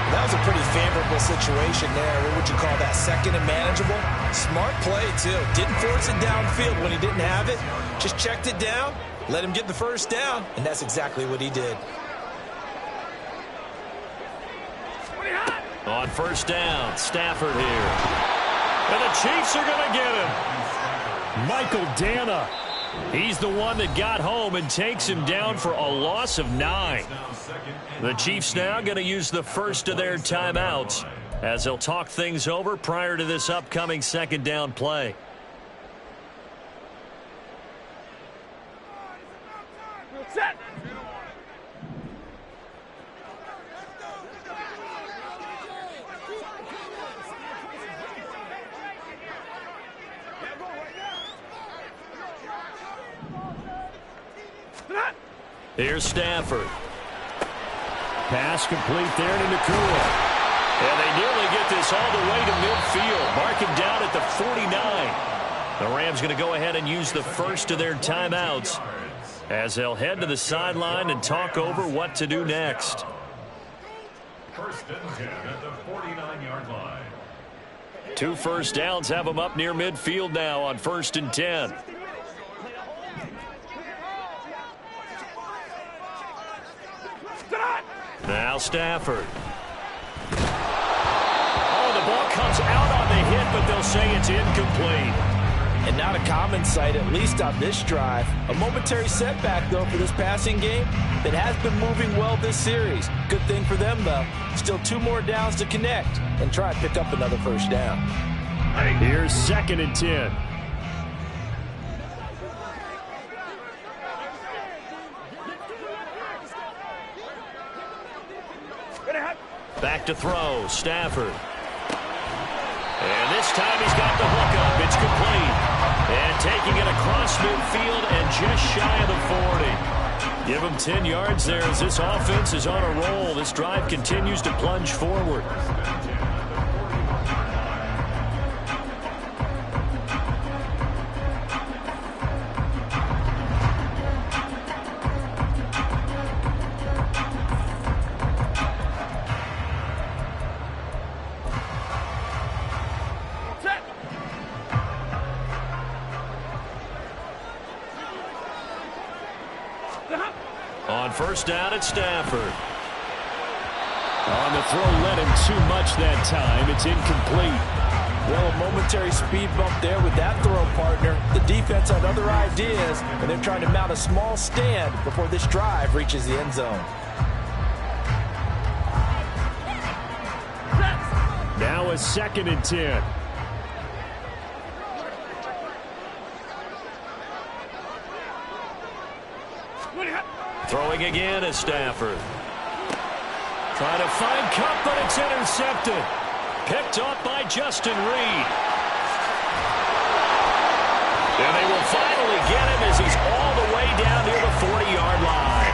That was a pretty favorable situation there. What would you call that? 2nd and manageable? Smart play, too. Didn't force it downfield when he didn't have it. Just checked it down, let him get the first down, and that's exactly what he did. On first down, Stafford here. And the Chiefs are going to get him. Michael Dana. He's the one that got home and takes him down for a loss of 9. The Chiefs now going to use the first of their timeouts as they'll talk things over prior to this upcoming 2nd down play. Set. Here's Stafford. Pass complete there to Nakua. And they nearly get this all the way to midfield. Mark him down at the 49. The Rams going to go ahead and use the first of their timeouts as they'll head to the sideline and talk over what to do next. First and 10 at the 49-yard line. 2 first downs have them up near midfield now on 1st and 10. Now Stafford. Oh, the ball comes out on the hit, but they'll say it's incomplete. And not a common sight, at least on this drive. A momentary setback, though, for this passing game that has been moving well this series. Good thing for them, though. Still 2 more downs to connect and try and pick up another first down. Here's 2nd and 10. Back to throw, Stafford. And this time he's got the hook up. It's complete. And taking it across midfield and just shy of the 40. Give him 10 yards there as this offense is on a roll. This drive continues to plunge forward. On first down at Stafford. On the throw, led him too much that time. It's incomplete. Well, a momentary speed bump there with that throw, partner. The defense had other ideas, and they're trying to mount a small stand before this drive reaches the end zone. Now a 2nd and 10. Throwing again is Stafford. Trying to find Cup, but it's intercepted. Picked off by Justin Reed. And they will finally get him as he's all the way down near the 40-yard line.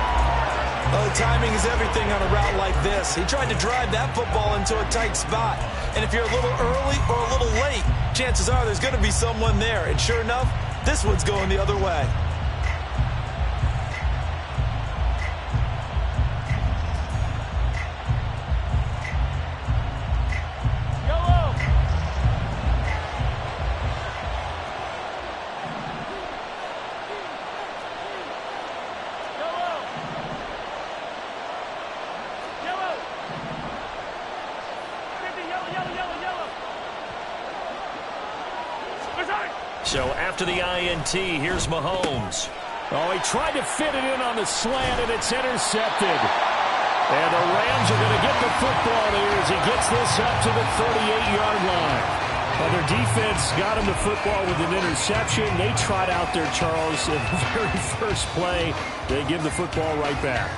Well, the timing is everything on a route like this. He tried to drive that football into a tight spot. And if you're a little early or a little late, chances are there's going to be someone there. And sure enough, this one's going the other way. So after the INT, here's Mahomes. Oh, he tried to fit it in on the slant, and it's intercepted. And the Rams are going to get the football there as he gets this up to the 38-yard line. Well, their defense got him the football with an interception. They tried out there, Charles, in the very first play. They give the football right back.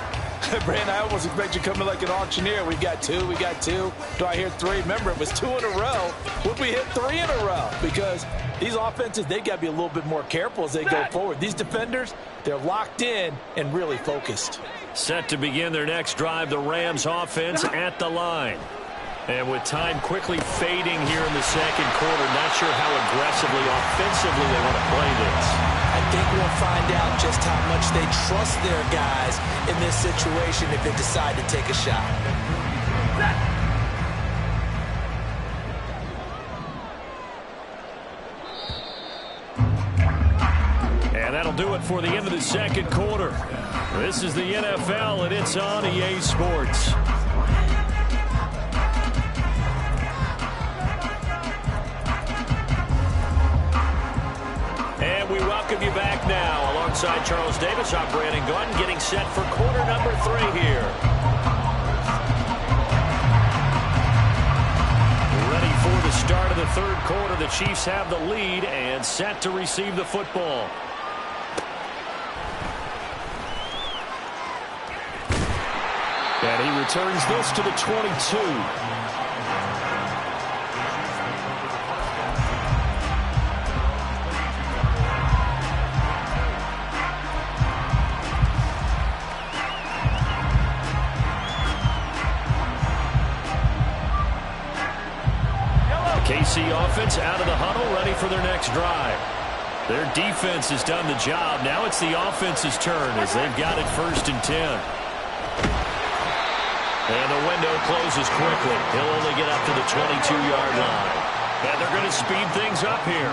Brand, I almost expect you coming like an auctioneer. We got two. Do I hear 3? Remember, it was 2 in a row. Would we hit 3 in a row? Because these offenses, they got to be a little bit more careful as they go forward. These defenders, they're locked in and really focused. Set to begin their next drive, the Rams offense at the line. And with time quickly fading here in the second quarter, not sure how aggressively, offensively they want to play this. I think we'll find out just how much they trust their guys in this situation if they decide to take a shot. And that'll do it for the end of the second quarter. This is the NFL, and it's on EA Sports. And we welcome you back now. Alongside Charles Davis, I'm Brandon Gunn, getting set for quarter number 3 here. Ready for the start of the third quarter. The Chiefs have the lead and set to receive the football. And he returns this to the 22. KC offense out of the huddle, ready for their next drive. Their defense has done the job. Now it's the offense's turn as they've got it 1st and 10. And the window closes quickly. He'll only get up to the 22-yard line. And they're going to speed things up here.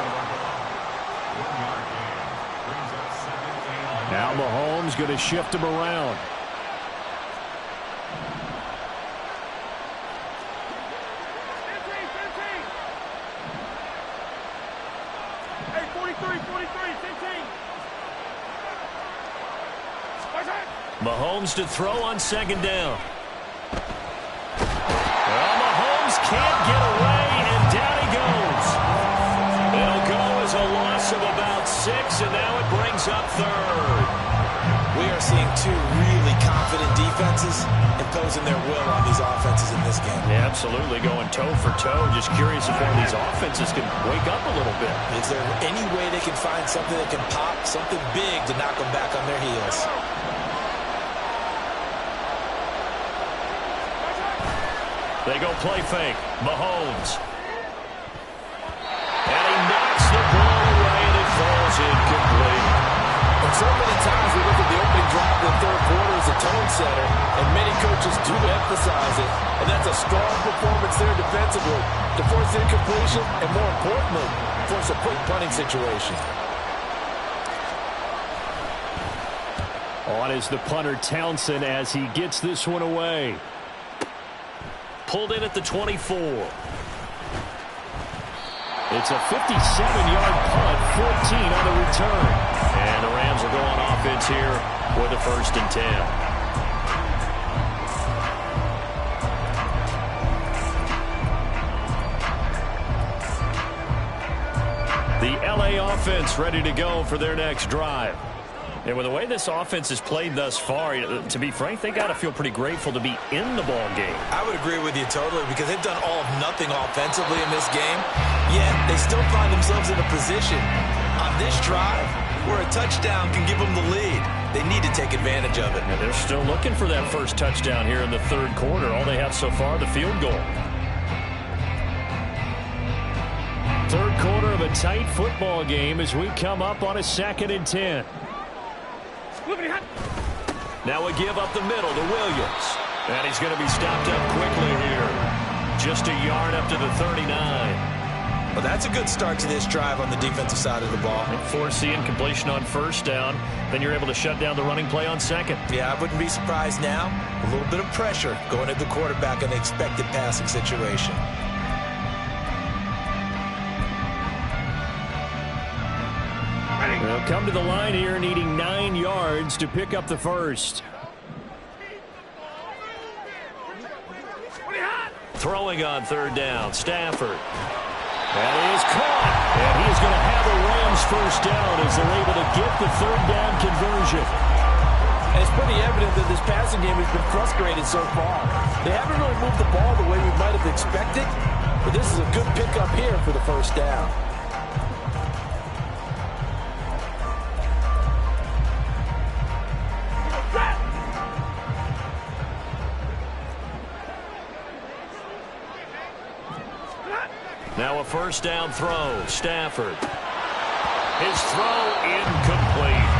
Now Mahomes going to shift him around. Hey, 43, 15. Mahomes to throw on 2nd down. Well, Mahomes can't get away, and down he goes. It'll go as a loss of about 6, and now it brings up 3rd. We are seeing two really confident defenses imposing their will on these offenses in this game. Yeah, absolutely, going toe for toe. Just curious if one of these offenses can wake up a little bit. Is there any way they can find something that can pop, something big to knock them back on their heels? They go play fake. Mahomes. And he knocks the ball away, and it falls incomplete. And so many times we look at the opening drive of the 3rd quarter as a tone setter, and many coaches do emphasize it. And that's a strong performance there defensively to force incompletion and, more importantly, force a quick punting situation. On is the punter Townsend as he gets this one away. Pulled in at the 24. It's a 57-yard punt, 14 on the return. And the Rams will go on offense here with a 1st and 10. The LA offense ready to go for their next drive. And with the way this offense has played thus far, to be frank, they got to feel pretty grateful to be in the ball game. I would agree with you totally because they've done all of nothing offensively in this game. Yet they still find themselves in a position on this drive where a touchdown can give them the lead. They need to take advantage of it. And they're still looking for that first touchdown here in the 3rd quarter. All they have so far, the field goal. 3rd quarter of a tight football game as we come up on a 2nd and 10. Now a give up the middle to Williams. And he's going to be stopped up quickly here. Just a yard up to the 39. Well, that's a good start to this drive on the defensive side of the ball. And force the incompletion on 1st down. Then you're able to shut down the running play on 2nd. Yeah, I wouldn't be surprised now. A little bit of pressure going at the quarterback in an expected passing situation. They'll come to the line here needing 9 yards to pick up the 1st. Throwing on 3rd down, Stafford. That is caught. And he is going to have a Rams 1st down as they're able to get the 3rd down conversion. And it's pretty evident that this passing game has been frustrated so far. They haven't really moved the ball the way we might have expected, but this is a good pickup here for the 1st down. Now a 1st down throw. Stafford. His throw incomplete.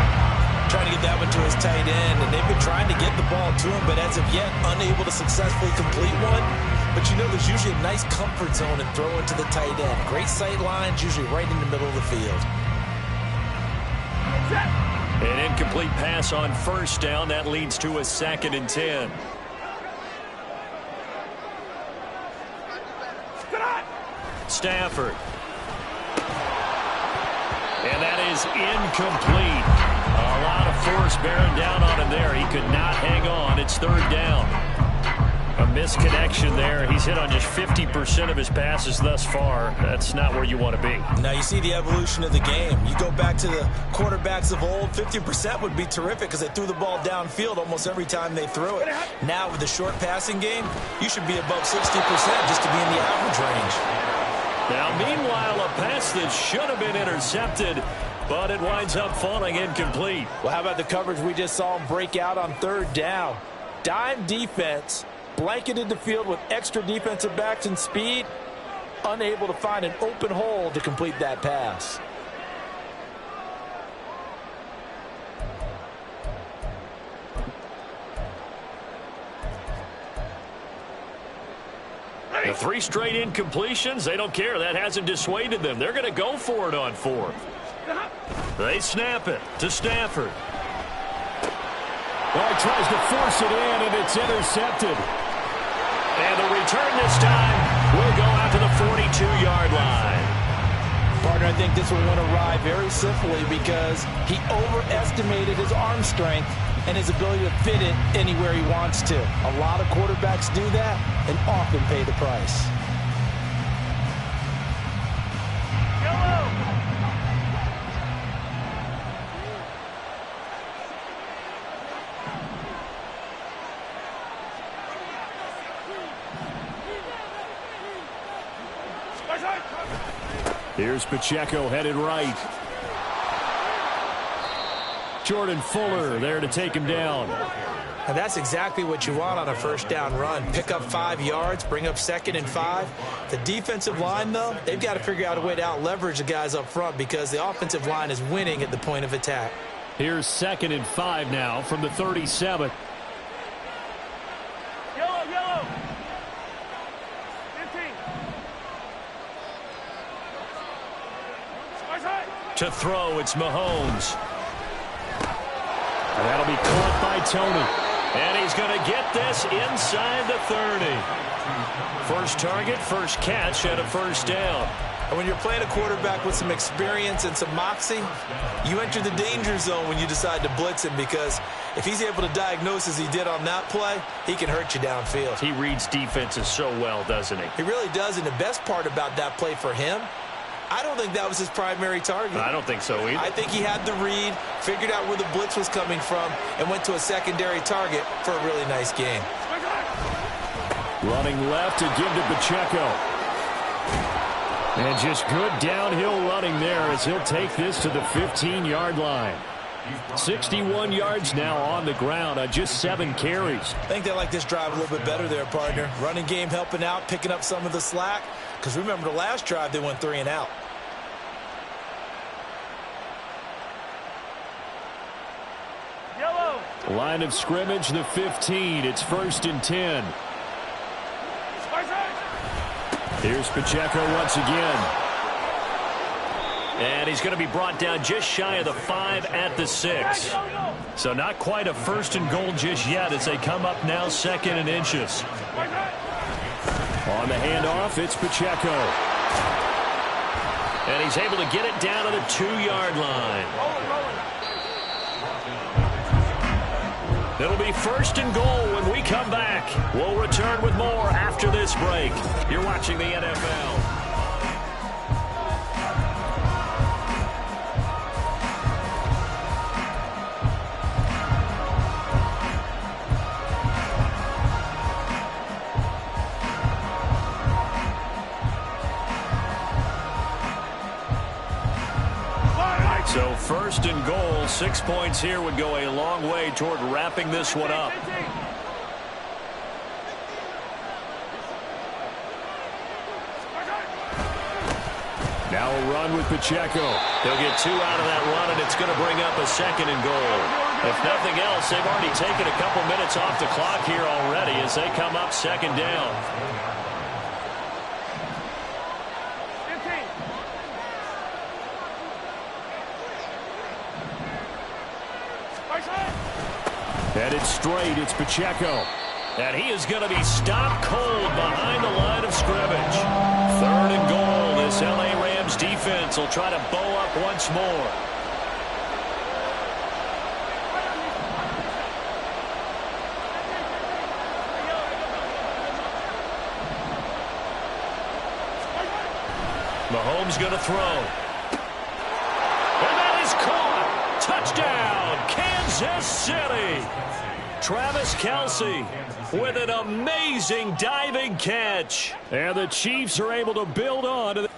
Trying to get that one to his tight end, and they've been trying to get the ball to him, but as of yet, unable to successfully complete one. But you know there's usually a nice comfort zone in throwing to the tight end. Great sight lines, usually right in the middle of the field. An incomplete pass on 1st down. That leads to a 2nd and 10. Stafford. And that is incomplete. A lot of force bearing down on him there. He could not hang on. It's 3rd down. A misconnection there. He's hit on just 50% of his passes thus far. That's not where you want to be. Now you see the evolution of the game. You go back to the quarterbacks of old, 50% would be terrific because they threw the ball downfield almost every time they threw it. Now with the short passing game, you should be above 60% just to be in the average range. Now, meanwhile, a pass that should have been intercepted, but it winds up falling incomplete. Well, how about the coverage we just saw him break out on 3rd down? Dime defense, blanketed the field with extra defensive backs and speed, unable to find an open hole to complete that pass. The 3 straight incompletions, they don't care. That hasn't dissuaded them. They're going to go for it on 4th. They snap it to Stafford. Well, he tries to force it in, and it's intercepted. And the return this time will go out to the 42-yard line. Partner, I think this one went awry very simply because he overestimated his arm strength and his ability to fit it anywhere he wants to. A lot of quarterbacks do that and often pay the price. Here's Pacheco headed right. Jordan Fuller there to take him down. And that's exactly what you want on a first down run. Pick up 5 yards, bring up 2nd and 5. The defensive line, though, they've got to figure out a way to out-leverage the guys up front because the offensive line is winning at the point of attack. Here's 2nd and 5 now from the 37. Yellow. 15. To throw, it's Mahomes. And that'll be caught by Tony. And he's going to get this inside the 30. First target, first catch, and a first down. And when you're playing a quarterback with some experience and some moxie, you enter the danger zone when you decide to blitz him because if he's able to diagnose as he did on that play, he can hurt you downfield. He reads defenses so well, doesn't he? He really does, and the best part about that play for him, I don't think that was his primary target. I don't think so either. I think he had the read, figured out where the blitz was coming from, and went to a secondary target for a really nice game. Running left to give to Pacheco. And just good downhill running there as he'll take this to the 15-yard line. 61 yards now on the ground on just 7 carries. I think they like this drive a little bit better there, partner. Running game helping out, picking up some of the slack. Because remember the last drive, they went 3 and out. Yellow. Line of scrimmage, the 15. It's 1st and 10. Here's Pacheco once again. And he's going to be brought down just shy of the 5 at the 6. So not quite a 1st and goal just yet as they come up now 2nd and inches. On the handoff, it's Pacheco. And he's able to get it down to the 2-yard line. It'll be 1st and goal when we come back. We'll return with more after this break. You're watching the NFL. So 1st and goal, 6 points here would go a long way toward wrapping this one up. Now a run with Pacheco. They'll get 2 out of that run, and it's going to bring up a 2nd and goal. If nothing else, they've already taken a couple minutes off the clock here already as they come up 2nd down. Headed straight, it's Pacheco. And he is going to be stopped cold behind the line of scrimmage. 3rd and goal. This L.A. Rams defense will try to bow up once more. Mahomes going to throw. And that is caught. Touchdown, Kansas City. Travis Kelce with an amazing diving catch. And the Chiefs are able to build on to the